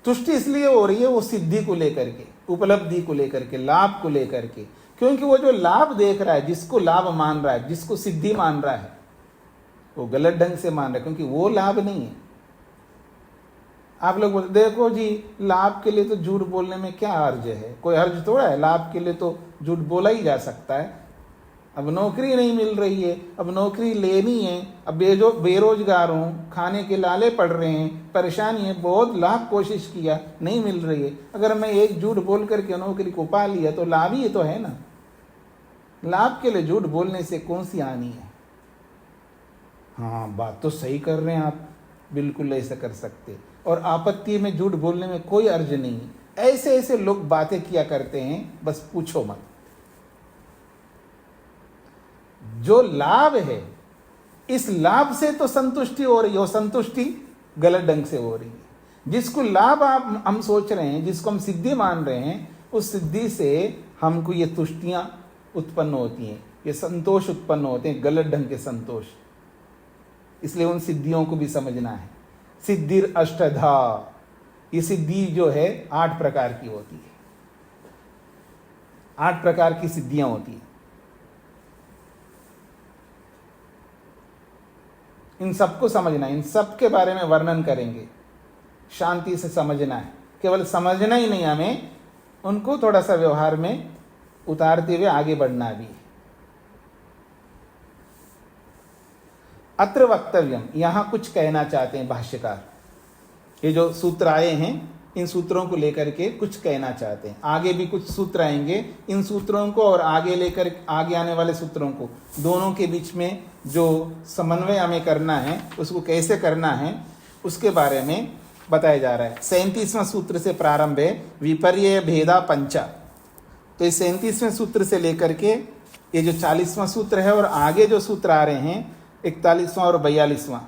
तुष्टि इसलिए हो रही है वो सिद्धि को लेकर के, उपलब्धि को लेकर के, लाभ को लेकर के, क्योंकि वो जो लाभ देख रहा है, जिसको लाभ मान रहा है, जिसको सिद्धि मान रहा है, वो गलत ढंग से मान रहा है, क्योंकि वो लाभ नहीं है। आप लोग बोलते देखो जी लाभ के लिए तो झूठ बोलने में क्या हर्ज है, कोई हर्ज थोड़ा है, लाभ के लिए तो झूठ बोला ही जा सकता है। अब नौकरी नहीं मिल रही है, अब नौकरी लेनी है, अब बेरोजगार हूँ, खाने के लाले पड़ रहे हैं, परेशानी है, बहुत लाख कोशिश किया नहीं मिल रही है, अगर मैं एक झूठ बोल करके नौकरी को पा लिया तो लाभ ही तो है ना। लाभ के लिए झूठ बोलने से कौन सी हानि है? हाँ बात तो सही कर रहे हैं आप, बिल्कुल ऐसा कर सकते। और आपत्ति में झूठ बोलने में कोई अर्ज नहीं। ऐसे ऐसे लोग बातें किया करते हैं, बस पूछो मत। जो लाभ है, इस लाभ से तो संतुष्टि हो रही है, वो संतुष्टि गलत ढंग से हो रही है। जिसको लाभ हम सोच रहे हैं, जिसको हम सिद्धि मान रहे हैं, उस सिद्धि से हमको ये तुष्टियां उत्पन्न होती हैं, ये संतोष उत्पन्न होते हैं, गलत ढंग के संतोष। इसलिए उन सिद्धियों को भी समझना है। सिद्धिर अष्टधा, ये सिद्धि जो है 8 प्रकार की होती है। 8 प्रकार की सिद्धियां होती हैं। इन सबको समझना है, इन सब के बारे में वर्णन करेंगे। शांति से समझना है, केवल समझना ही नहीं, हमें उनको थोड़ा सा व्यवहार में उतारते हुए आगे बढ़ना भी है। अत्र वक्तव्यम, यहां कुछ कहना चाहते हैं भाष्यकार। ये जो सूत्र आए हैं, इन सूत्रों को लेकर के कुछ कहना चाहते हैं। आगे भी कुछ सूत्र आएंगे, इन सूत्रों को और आगे लेकर आगे आने वाले सूत्रों को, दोनों के बीच में जो समन्वय हमें करना है, उसको कैसे करना है, उसके बारे में बताया जा रहा है। 37वां सूत्र से प्रारंभ है, विपर्य भेदा पंचा। तो इस 37वें सूत्र से लेकर के ये जो 40वां सूत्र है और आगे जो सूत्र आ रहे हैं 41वां और 42वां,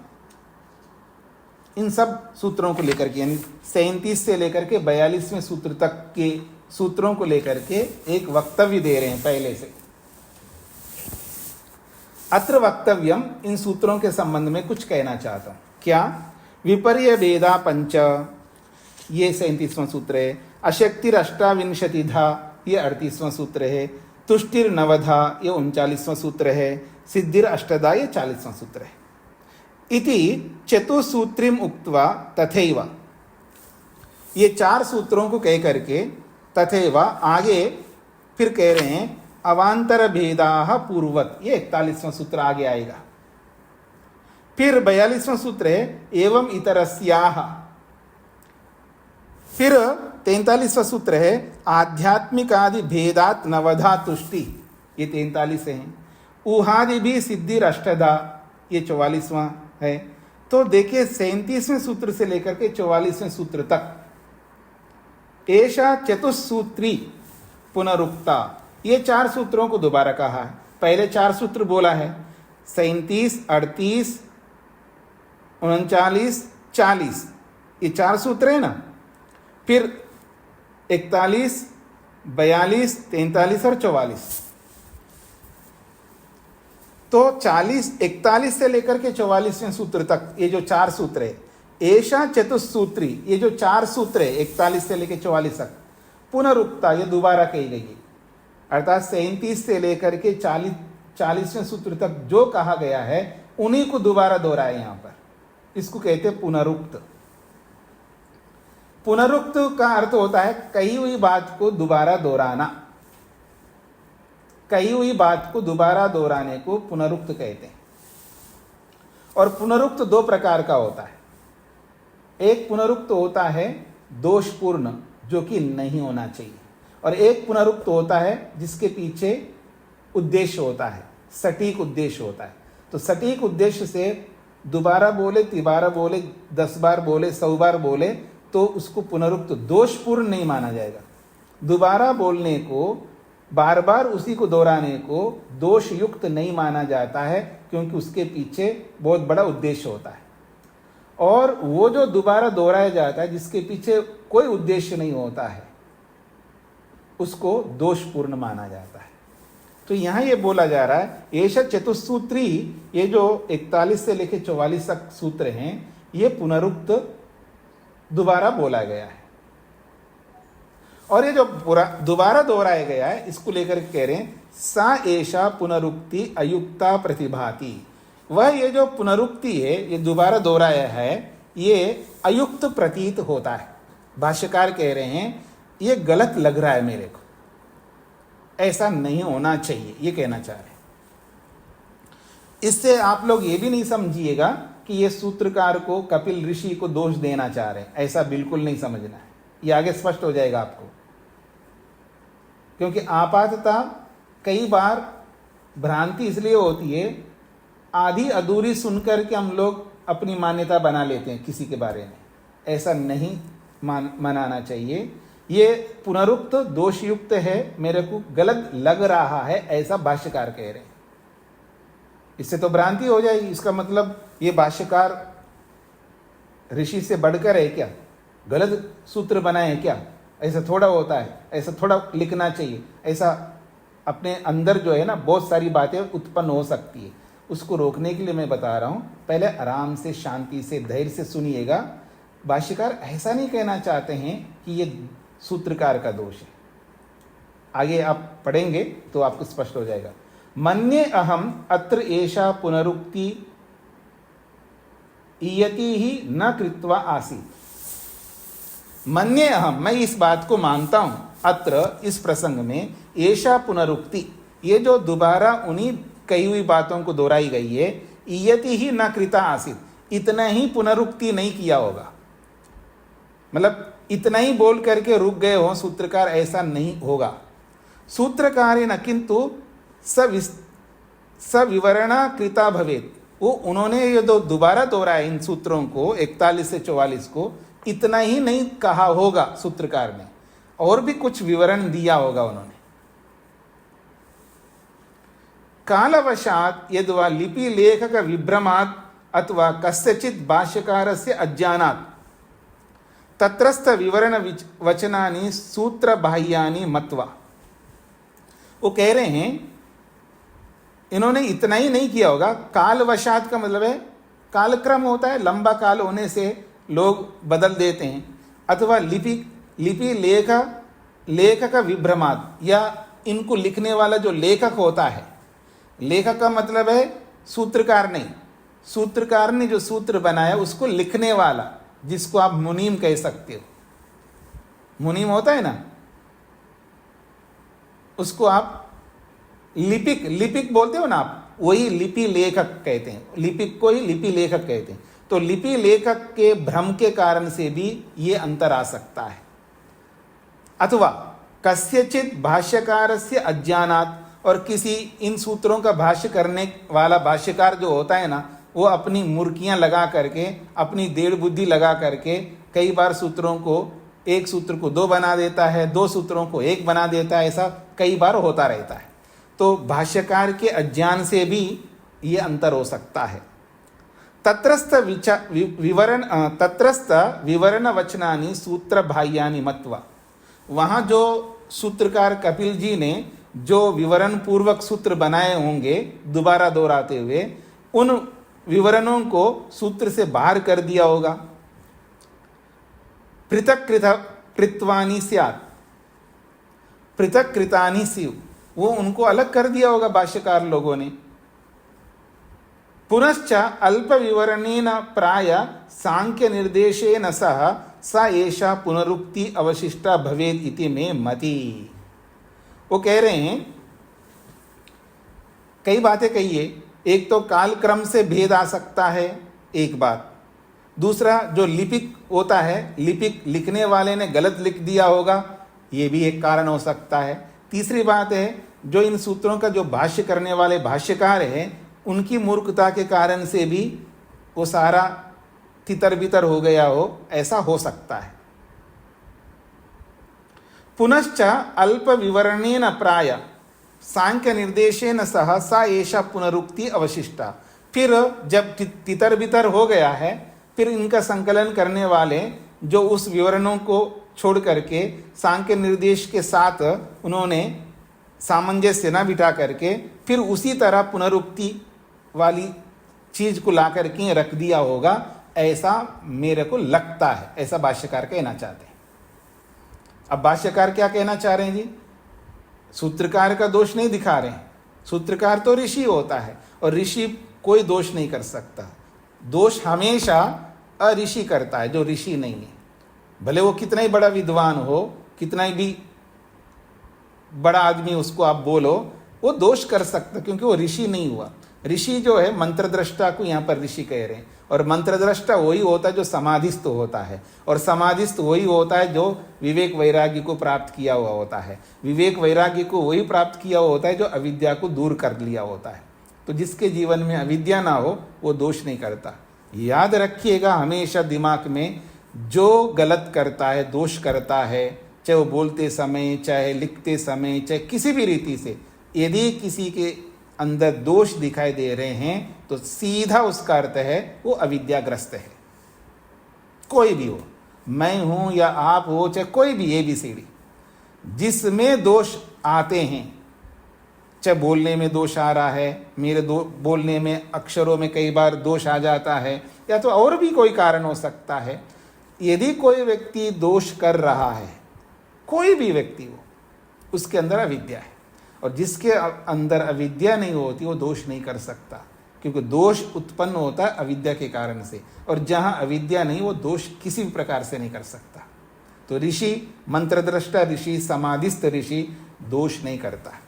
इन सब सूत्रों को लेकर के, यानी 37 से लेकर के 42वें सूत्र तक के सूत्रों को लेकर के एक वक्तव्य दे रहे हैं पहले से। अत्र वक्तव्यम, इन सूत्रों के संबंध में कुछ कहना चाहता हूं। क्या? विपर्य भेदा पंच, ये 37वां सूत्र है। अशक्तिर अष्टाविंशतिधा, ये 38वां सूत्र है। तुष्टिर नवधा, ये 39वां सूत्र है। सिद्धिर अष्टदा, ये 40वां सूत्र है। इति चतुसूत्रिम उक्त्वा तथैव, ये 4 सूत्रों को कह करके तथैव आगे फिर कह रहे हैं अवांतर भेदाः पूर्वत, ये 41वां सूत्र आगे आएगा। फिर 42वां सूत्र है एवं इतरस्याः। फिर 43वां सूत्र है आध्यात्मिकादि भेदात नवधा तुष्टि, ये 43 है। ऊहादि भी सिद्धिर अष्टधा, ये 44वां है। तो देखिए 37वें सूत्र से लेकर के 44वें सूत्र तक एषा चतुसूत्री पुनरुक्ता, ये 4 सूत्रों को दोबारा कहा है। पहले 4 सूत्र बोला है, 37, 38, 39, 40, ये 4 सूत्र है ना। फिर 41, 42, 43 और 44। तो 40, 41 से लेकर के 44वें सूत्र तक ये जो 4 सूत्र है, ऐसा चतुसूत्री, ये जो 4 सूत्र है 41 से लेकर 44 तक, पुनरुक्ता, ये दोबारा कही गई है। अर्थात 37 से लेकर के 40वें सूत्र तक जो कहा गया है उन्हीं को दोबारा दोहराए यहां पर। इसको कहते हैं पुनरुक्त। पुनरुक्त का अर्थ होता है कही हुई बात को दोबारा दोहराना। कही हुई बात को दोबारा दोहराने को पुनरुक्त कहते हैं। और पुनरुक्त दो प्रकार का होता है। एक पुनरुक्त होता है दोषपूर्ण, जो कि नहीं होना चाहिए, और एक पुनरुक्त होता है जिसके पीछे उद्देश्य होता है, सटीक उद्देश्य होता है। तो सटीक उद्देश्य से दोबारा बोले, तिबारा बोले, 10 बार बोले, 100 बार बोले तो उसको पुनरुक्त दोषपूर्ण नहीं माना जाएगा। दोबारा बोलने को, बार बार उसी को दोहराने को दोष युक्त नहीं माना जाता है, क्योंकि उसके पीछे बहुत बड़ा उद्देश्य होता है। और वो जो दोबारा दोहराया जाता है जिसके पीछे कोई उद्देश्य नहीं होता है, उसको दोषपूर्ण माना जाता है। तो यहां ये बोला जा रहा है एष चतुस्सूत्री, ये जो 41 से लेकर 44 तक सूत्र हैं, ये पुनरुक्त दोबारा बोला गया है। और ये जो पूरा दोबारा दोहराया गया है इसको लेकर कह रहे हैं सा एषा पुनरुक्ति अयुक्ता प्रतिभाति। वह ये जो पुनरुक्ति है, ये दोबारा दोहराया है, ये अयुक्त प्रतीत होता है। भाष्यकार कह रहे हैं ये गलत लग रहा है मेरे को, ऐसा नहीं होना चाहिए, ये कहना चाह रहे हैं। इससे आप लोग ये भी नहीं समझिएगा कि ये सूत्रकार को, कपिल ऋषि को दोष देना चाह रहे हैं, ऐसा बिल्कुल नहीं समझना है। ये आगे स्पष्ट हो जाएगा आपको। क्योंकि आपातता कई बार भ्रांति इसलिए होती है, आधी अधूरी सुनकर के हम लोग अपनी मान्यता बना लेते हैं किसी के बारे में। ऐसा नहीं मनाना चाहिए। ये पुनरुक्त दोषयुक्त है, मेरे को गलत लग रहा है, ऐसा भाष्यकार कह रहे हैं। इससे तो भ्रांति हो जाएगी। इसका मतलब ये भाष्यकार ऋषि से बढ़कर है क्या? गलत सूत्र बनाए हैं क्या? ऐसा थोड़ा होता है, ऐसा थोड़ा लिखना चाहिए। ऐसा अपने अंदर जो है ना, बहुत सारी बातें उत्पन्न हो सकती है। उसको रोकने के लिए मैं बता रहा हूं, पहले आराम से, शांति से, धैर्य से सुनिएगा। भाष्यकार ऐसा नहीं कहना चाहते हैं कि ये सूत्रकार का दोष है। आगे आप पढ़ेंगे तो आपको स्पष्ट हो जाएगा। मन्ये अहम अत्र एषा पुनरुक्ति इयति ही न कृत्वा आसीत्। मन्ये अहम, मैं इस बात को मानता हूं, अत्र इस प्रसंग में एषा पुनरुक्ति, ये जो दोबारा उन्हीं कही हुई बातों को दोहराई गई है, इयति ही न कृता आसीत्, इतना ही पुनरुक्ति नहीं किया होगा। मतलब इतना ही बोल करके रुक गए हो सूत्रकार, ऐसा नहीं होगा। सूत्रकारेण किंतु सविवरणा कृता भवेत्, वो उन्होंने ये दो दोबारा दोहराया इन सूत्रों को 41 से 44 को, इतना ही नहीं कहा होगा सूत्रकार ने, और भी कुछ विवरण दिया होगा उन्होंने। कालवशात यद्वा लिपि लेखक विभ्रमात् अथवा कस्यचित् भाष्यकारस्य अज्ञानात् तत्रस्थ विवरण वचनानि सूत्र बाह्यानि मत्वा। वो कह रहे हैं इन्होंने इतना ही नहीं किया होगा। कालवशात का मतलब है कालक्रम होता है, लंबा काल होने से लोग बदल देते हैं। अथवा लिपि लेखक का विभ्रमात्, या इनको लिखने वाला जो लेखक होता है, लेखक का मतलब है सूत्रकार नहीं, सूत्रकार ने जो सूत्र बनाया उसको लिखने वाला, जिसको आप मुनीम कह सकते हो। मुनीम होता है ना, उसको आप लिपिक बोलते हो ना आप, वही लिपि लेखक कहते हैं। लिपिक को ही लिपि लेखक कहते हैं। तो लिपि लेखक के भ्रम के कारण से भी ये अंतर आ सकता है। अथवा कस्यचित् भाष्यकारस्य अज्ञानात्, और किसी इन सूत्रों का भाष्य करने वाला भाष्यकार जो होता है ना, वो अपनी मुर्कियां लगा करके, अपनी देड़ बुद्धि लगा करके कई बार सूत्रों को, एक सूत्र को 2 बना देता है, 2 सूत्रों को 1 बना देता है। ऐसा कई बार होता रहता है। तो भाष्यकार के अज्ञान से भी ये अंतर हो सकता है। तत्रस्थ विवरण वचनानि सूत्र बाह्यानि मत्वा, वहाँ जो सूत्रकार कपिल जी ने जो विवरण पूर्वक सूत्र बनाए होंगे दोबारा दोहराते हुए, उन विवरणों को सूत्र से बाहर कर दिया होगा। पृथक कृतवानि स्यात्, पृथक कृतानि स्युः, वो उनको अलग कर दिया होगा भाष्यकार लोगों ने। पुनश्च अल्प विवरणेन प्राय सांख्य निर्देशेन सह सा एषा पुनरुक्ति अवशिष्टा भवेत् इति मे मति। वो कह रहे हैं कई बातें कहिए, एक तो कालक्रम से भेद आ सकता है, एक बात। दूसरा जो लिपिक होता है, लिपिक लिखने वाले ने गलत लिख दिया होगा, ये भी एक कारण हो सकता है। तीसरी बात है जो इन सूत्रों का जो भाष्य करने वाले भाष्यकार हैं उनकी मूर्खता के कारण से भी वो सारा तितर बितर हो गया हो, ऐसा हो सकता है। पुनश्च अल्प विवरणेन प्राय सांख्य निर्देशेन सह सा एषा पुनरुक्ति अवशिष्टा। फिर जब तितर बितर हो गया है, फिर इनका संकलन करने वाले जो उस विवरणों को छोड़ करके सांख्य निर्देश के साथ उन्होंने सामंजस्य न बिठा करके फिर उसी तरह पुनरुक्ति वाली चीज को ला करके रख दिया होगा, ऐसा मेरे को लगता है, ऐसा भाष्यकार कहना चाहते हैं। अब भाष्यकार क्या कहना चाह रहे हैं जी? सूत्रकार का दोष नहीं दिखा रहे हैं। सूत्रकार तो ऋषि होता है और ऋषि कोई दोष नहीं कर सकता। दोष हमेशा अऋषि करता है जो ऋषि नहीं है। भले वो कितना ही बड़ा विद्वान हो, कितना ही भी बड़ा आदमी उसको आप बोलो, वो दोष कर सकता क्योंकि वो ऋषि नहीं हुआ। ऋषि जो है मंत्रद्रष्टा को यहाँ पर ऋषि कह रहे हैं, और मंत्रद्रष्टा वही होता है जो समाधिस्थ होता है, और समाधिस्थ वही होता है जो विवेक वैराग्य को प्राप्त किया हुआ होता है। विवेक वैराग्य को वही प्राप्त किया हुआ होता है जो अविद्या को दूर कर लिया होता है। तो जिसके जीवन में अविद्या ना हो वो दोष नहीं करता। याद रखिएगा हमेशा दिमाग में, जो गलत करता है, दोष करता है, चाहे वो बोलते समय, चाहे लिखते समय, चाहे किसी भी रीति से, यदि किसी के अंदर दोष दिखाई दे रहे हैं तो सीधा उसका अर्थ है वो अविद्याग्रस्त है। कोई भी हो, मैं हूं या आप हो, चाहे कोई भी ABCD, जिसमें दोष आते हैं, चाहे बोलने में दोष आ रहा है, मेरे बोलने में अक्षरों में कई बार दोष आ जाता है, या तो और भी कोई कारण हो सकता है। यदि कोई व्यक्ति दोष कर रहा है, कोई भी व्यक्ति हो, उसके अंदर अविद्या है, और जिसके अंदर अविद्या नहीं होती वो दोष नहीं कर सकता, क्योंकि दोष उत्पन्न होता है अविद्या के कारण से, और जहाँ अविद्या नहीं वो दोष किसी भी प्रकार से नहीं कर सकता। तो ऋषि, मंत्रद्रष्टा ऋषि, समाधिस्थ ऋषि दोष नहीं करता।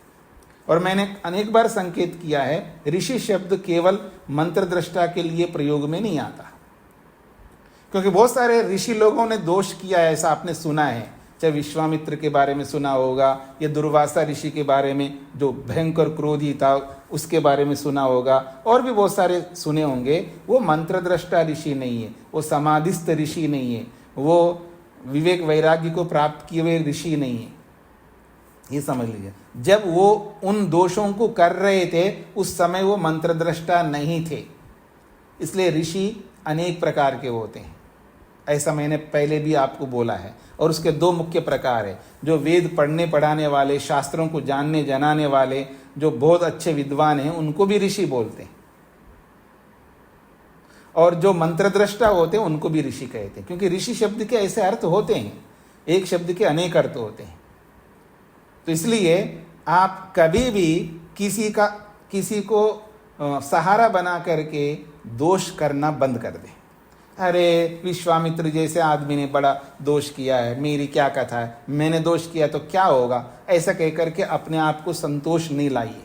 और मैंने अनेक बार संकेत किया है, ऋषि शब्द केवल मंत्रद्रष्टा के लिए प्रयोग में नहीं आता, क्योंकि बहुत सारे ऋषि लोगों ने दोष किया है, ऐसा आपने सुना है। चाहे विश्वामित्र के बारे में सुना होगा, या दुर्वासा ऋषि के बारे में जो भयंकर क्रोधी था उसके बारे में सुना होगा, और भी बहुत सारे सुने होंगे। वो मंत्रद्रष्टा ऋषि नहीं है, वो समाधिस्थ ऋषि नहीं है, वो विवेक वैराग्य को प्राप्त किए हुए ऋषि नहीं है। ये समझ लीजिए, जब वो उन दोषों को कर रहे थे उस समय वो मंत्रद्रष्टा नहीं थे। इसलिए ऋषि अनेक प्रकार के होते हैं, ऐसा मैंने पहले भी आपको बोला है। और उसके दो मुख्य प्रकार है, जो वेद पढ़ने पढ़ाने वाले, शास्त्रों को जानने जनाने वाले, जो बहुत अच्छे विद्वान हैं, उनको भी ऋषि बोलते हैं, और जो मंत्रद्रष्टा होते हैं उनको भी ऋषि कहते हैं, क्योंकि ऋषि शब्द के ऐसे अर्थ होते हैं, एक शब्द के अनेक अर्थ होते हैं। तो इसलिए आप कभी भी किसी को सहारा बना करके दोष करना बंद कर दें। अरे विश्वामित्र जैसे आदमी ने बड़ा दोष किया है, मेरी क्या कथा है, मैंने दोष किया तो क्या होगा, ऐसा कह करके अपने आप को संतोष नहीं लाइए,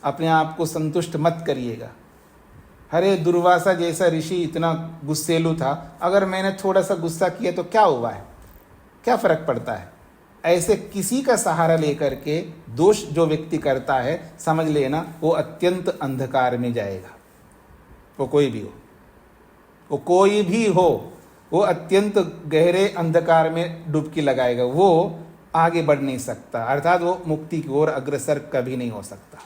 अपने आप को संतुष्ट मत करिएगा। अरे दुर्वासा जैसा ऋषि इतना गुस्सेलू था, अगर मैंने थोड़ा सा गुस्सा किया तो क्या हुआ है, क्या फर्क पड़ता है। ऐसे किसी का सहारा लेकर के दोष जो व्यक्ति करता है, समझ लेना वो अत्यंत अंधकार में जाएगा। वो कोई भी हो, वो कोई भी हो, वो अत्यंत गहरे अंधकार में डुबकी लगाएगा, वो आगे बढ़ नहीं सकता, अर्थात वो मुक्ति की ओर अग्रसर कभी नहीं हो सकता।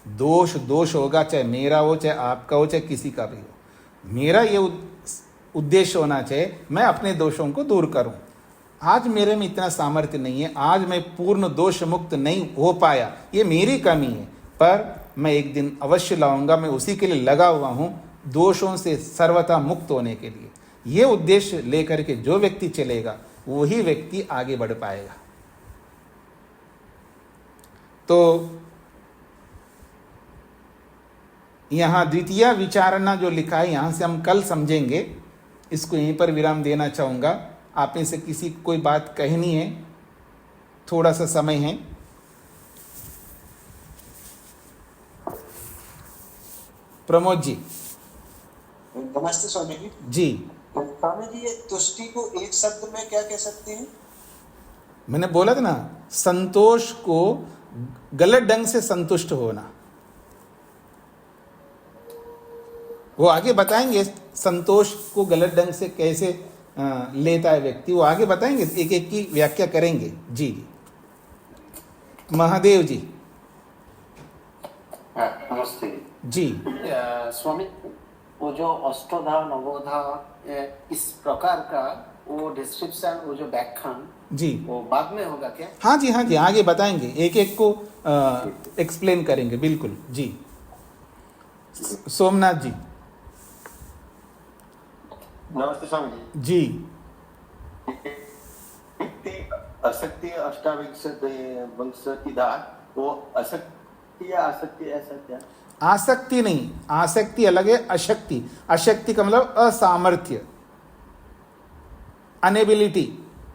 दोष होगा, चाहे मेरा हो, चाहे आपका हो, चाहे किसी का भी हो। मेरा ये उद्देश्य होना चाहिए, मैं अपने दोषों को दूर करूं। आज मेरे में इतना सामर्थ्य नहीं है, आज मैं पूर्ण दोष मुक्त नहीं हो पाया, ये मेरी कमी है, पर मैं एक दिन अवश्य लाऊंगा। मैं उसी के लिए लगा हुआ हूं, दोषों से सर्वथा मुक्त होने के लिए। ये उद्देश्य लेकर के जो व्यक्ति चलेगा वही व्यक्ति आगे बढ़ पाएगा। तो यहाँ द्वितीय विचारणा जो लिखा है यहाँ से हम कल समझेंगे। इसको यहीं पर विराम देना चाहूँगा। आप में से किसी को कोई बात कहनी है? थोड़ा सा समय है। प्रमोद जी। नमस्ते स्वामी जी। जी स्वामी जी, ये तुष्टि को एक शब्द में क्या कह सकते हैं? मैंने बोला था ना, संतोष को गलत ढंग से संतुष्ट होना। वो आगे बताएंगे संतोष को गलत ढंग से कैसे लेता है व्यक्ति, वो आगे बताएंगे, एक एक की व्याख्या करेंगे। जी जी। महादेव जी। नमस्ते जी। स्वामी, वो जो अष्टधा नवोधा इस प्रकार का वो डिस्क्रिप्शन, वो जो व्याख्यान जी, वो बाद में होगा क्या? हाँ जी, हाँ जी, आगे बताएंगे, एक एक को एक्सप्लेन करेंगे। बिल्कुल जी। सोमनाथ जी। नमस्ते स्वामी जी। अशक्ति अष्टाविंशति वो अशक्ति या आसक्ति, ऐसा क्या? आसक्ति नहीं, आसक्ति अलग है, अशक्ति। अशक्ति का मतलब असामर्थ्य, अनेबिलिटी।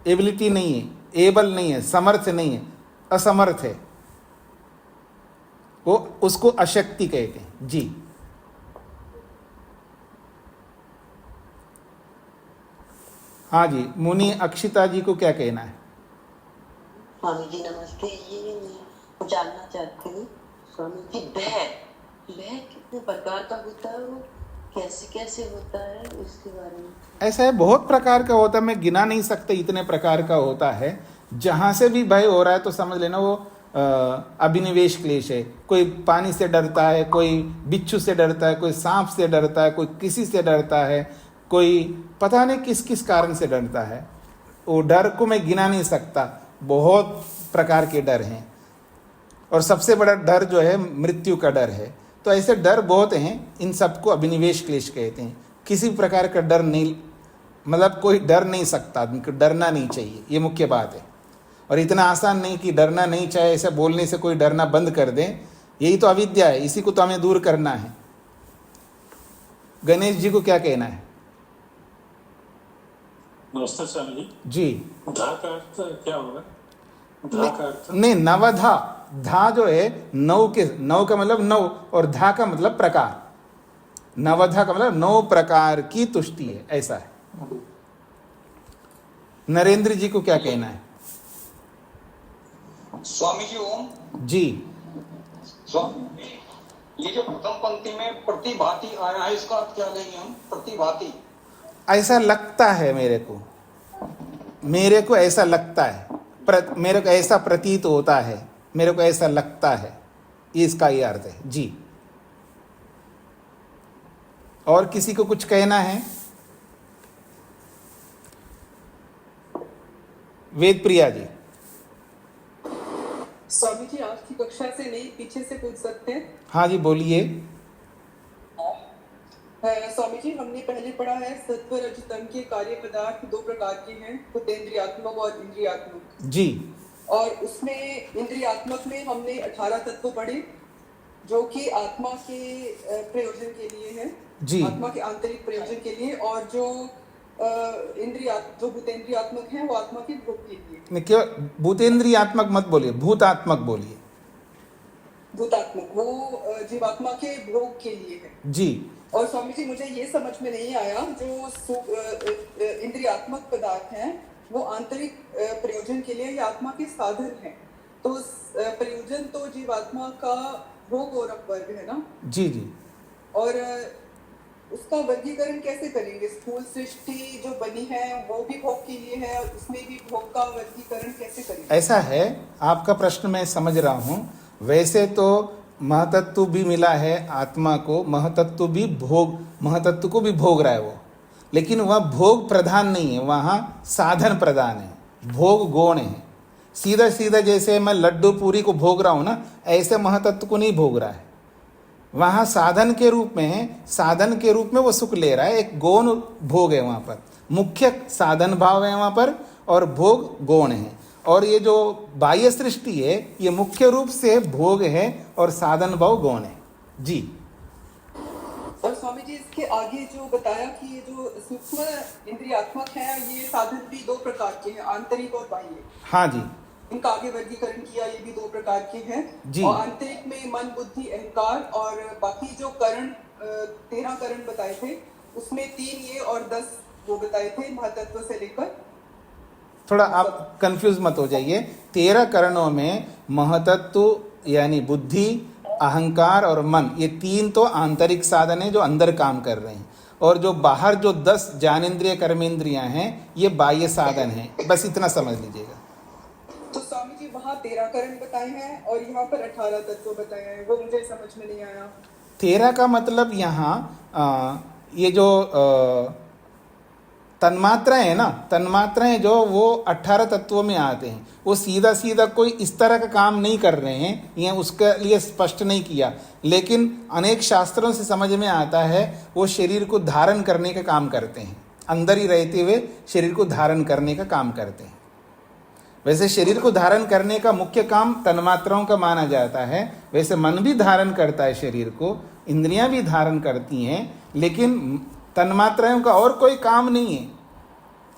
एबिलिटी नहीं है, एबल नहीं है, समर्थ नहीं है, असमर्थ है, वो उसको अशक्ति कहते हैं। जी। हाँ जी, मुनि अक्षिता जी को क्या कहना है? स्वामी जी नमस्ते। ये मैं जानना चाहती हूँ स्वामी जी, भय कितने प्रकार का होता है, वो कैसे कैसे होता है, इसके बारे में। ऐसा है, बहुत प्रकार का होता है, मैं गिना नहीं सकते, इतने प्रकार का होता है। जहाँ से भी भय हो रहा है तो समझ लेना वो अभिनिवेश क्लेश है। कोई पानी से डरता है, कोई बिच्छू से डरता है, कोई सांप से डरता है, कोई किसी से डरता है, कोई पता नहीं किस किस कारण से डरता है। वो डर को मैं गिना नहीं सकता, बहुत प्रकार के डर हैं। और सबसे बड़ा डर जो है मृत्यु का डर है। तो ऐसे डर बहुत हैं, इन सबको अभिनिवेश क्लेश कहते हैं। किसी प्रकार का डर नहीं, मतलब कोई डर नहीं सकता, आदमी को डरना नहीं चाहिए, ये मुख्य बात है। और इतना आसान नहीं कि डरना नहीं चाहिए, ऐसे बोलने से कोई डरना बंद कर दे, यही तो अविद्या है, इसी को तो हमें दूर करना है। गणेश जी को क्या कहना है? नमस्ते स्वामी जी। जी। धा का अर्थ क्या होगा? धा का अर्थ नहीं, नवधा। धा जो है नौ के, नौ का मतलब नौ, और धा का मतलब प्रकार। नवधा का मतलब 9 प्रकार की तुष्टि है, ऐसा है। नरेंद्र जी को क्या कहना है? स्वामी जी ओम। जी। स्वामी, ये जो प्रथम पंक्ति में प्रतिभाति आया है, इसका अर्थ क्या लेंगे हम? प्रतिभाति ऐसा लगता है मेरे को ऐसा लगता है, मेरे को ऐसा प्रतीत होता है, मेरे को ऐसा लगता है, ये इसका ये अर्थ है। जी। और किसी को कुछ कहना है? वेद प्रिया जी। स्वामी जी, आज की कक्षा से नहीं, पीछे से पूछ सकते हैं? हाँ जी, बोलिए। स्वामी जी, हमने पहले पढ़ा है सत्व रज तम के कार्य पदार्थ 2 प्रकार के हैं, भूतेन्द्रियात्मक और इंद्रियात्मक। जी। और उसमें इंद्रियात्मक में हमने 18 तत्व पढ़े, जो कि आत्मा के प्रयोजन के लिए है, जी। आत्मा के आंतरिक प्रयोजन के लिए। और जो भूतेन्द्रियात्मक है वो आत्मा के भोग के लिए। नहीं, केवल भूतेन्द्रियात्मक मत बोलिए, भूतात्मक बोलिए। भूतात्मक वो जीवात्मा के भोग के लिए है। जी। और स्वामी जी, मुझे ये समझ में नहीं आया, जो इंद्रियात्मक पदार्थ हैं वो आंतरिक प्रयोजन के लिए या आत्मा के साधन हैं। तो प्रयोजन तो जीवात्मा का भोग और अपवर्ग है ना? जी जी। और उसका वर्गीकरण कैसे करेंगे? स्थूल सृष्टि जो बनी है वो भी भोग के लिए है, और उसमें भी भोग का वर्गीकरण कैसे करेंगे? ऐसा है, आपका प्रश्न मैं समझ रहा हूँ। वैसे तो महतत्व भी मिला है आत्मा को, महतत्व को भी भोग रहा है वो, लेकिन वह भोग प्रधान नहीं है, वहाँ साधन प्रधान है, भोग गौण है। सीधा सीधा जैसे मैं लड्डू पूरी को भोग रहा हूँ ना, ऐसे महतत्व को नहीं भोग रहा है, वहाँ साधन के रूप में है, साधन के रूप में वो सुख ले रहा है। एक गौण भोग है वहाँ पर, मुख्य साधन भाव है वहाँ पर, और भोग गौण है। और ये जो बाह्य सृष्टि है ये मुख्य रूप से भोग है और साधन भाव गौण है। जी। और स्वामी जी इसके आगे जो बताया कि ये जो सूक्ष्म इंद्रियात्मक है ये साधन भी दो प्रकार के हैं, आंतरिक और बाह्य। हाँ जी। इनका आगे वर्गीकरण किया, ये भी दो प्रकार के हैं जी। और आंतरिक में मन, बुद्धि, अहंकार और बाकी जो करण 13 करण बताए थे उसमें 3 ये और 10 वो बताए थे महातत्व से लेकर। थोड़ा आप कंफ्यूज मत हो जाइए। 13 करणों में महतत्व यानी बुद्धि, अहंकार और मन, ये 3 तो आंतरिक साधन है जो अंदर काम कर रहे हैं, और जो बाहर जो 10 ज्ञानेंद्रिय कर्मेंद्रियां हैं ये बाह्य साधन हैं। बस इतना समझ लीजिएगा। तो स्वामी जी वहाँ 13 करण बताए हैं और यहाँ पर 18 तत्व बताए हैं, वो मुझे समझ में नहीं आया। 13 का मतलब यहाँ ये जो तन्मात्राएं है ना, तन्मात्राएं जो वो 18 तत्वों में आते हैं, वो सीधा सीधा कोई इस तरह का काम नहीं कर रहे हैं, ये उसके लिए स्पष्ट नहीं किया, लेकिन अनेक शास्त्रों से समझ में आता है वो शरीर को धारण करने का काम करते हैं, अंदर ही रहते हुए शरीर को धारण करने का काम करते हैं। वैसे शरीर को धारण करने का मुख्य काम तन्मात्राओं का माना जाता है, वैसे मन भी धारण करता है शरीर को, इंद्रियां भी धारण करती हैं, लेकिन तन्मात्राओं का और कोई काम नहीं है,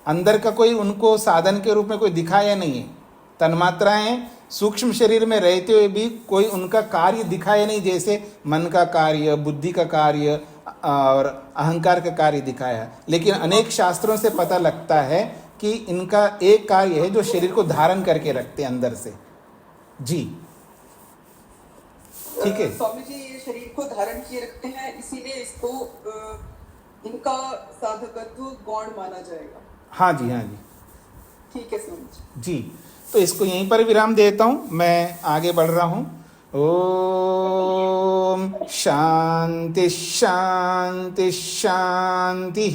अंदर का कोई उनको साधन के रूप में कोई दिखाया नहीं है। तन्मात्राएं सूक्ष्म शरीर में रहते हुए भी कोई उनका कार्य दिखाया नहीं, जैसे मन का कार्य, बुद्धि का कार्य और अहंकार का कार्य दिखाया, लेकिन अनेक शास्त्रों से पता लगता है कि इनका एक कार्य है जो शरीर को धारण करके रखते हैं अंदर से। जी ठीक है। स्वामी जी ये शरीर को धारण किए रखते हैं, इसीलिए इसको इनका साधकत्व गौण माना जाएगा। हाँ जी, हाँ जी, ठीक है स्वामी जी। तो इसको यहीं पर विराम देता हूँ, मैं आगे बढ़ रहा हूँ। ओम शांति शांति शांति।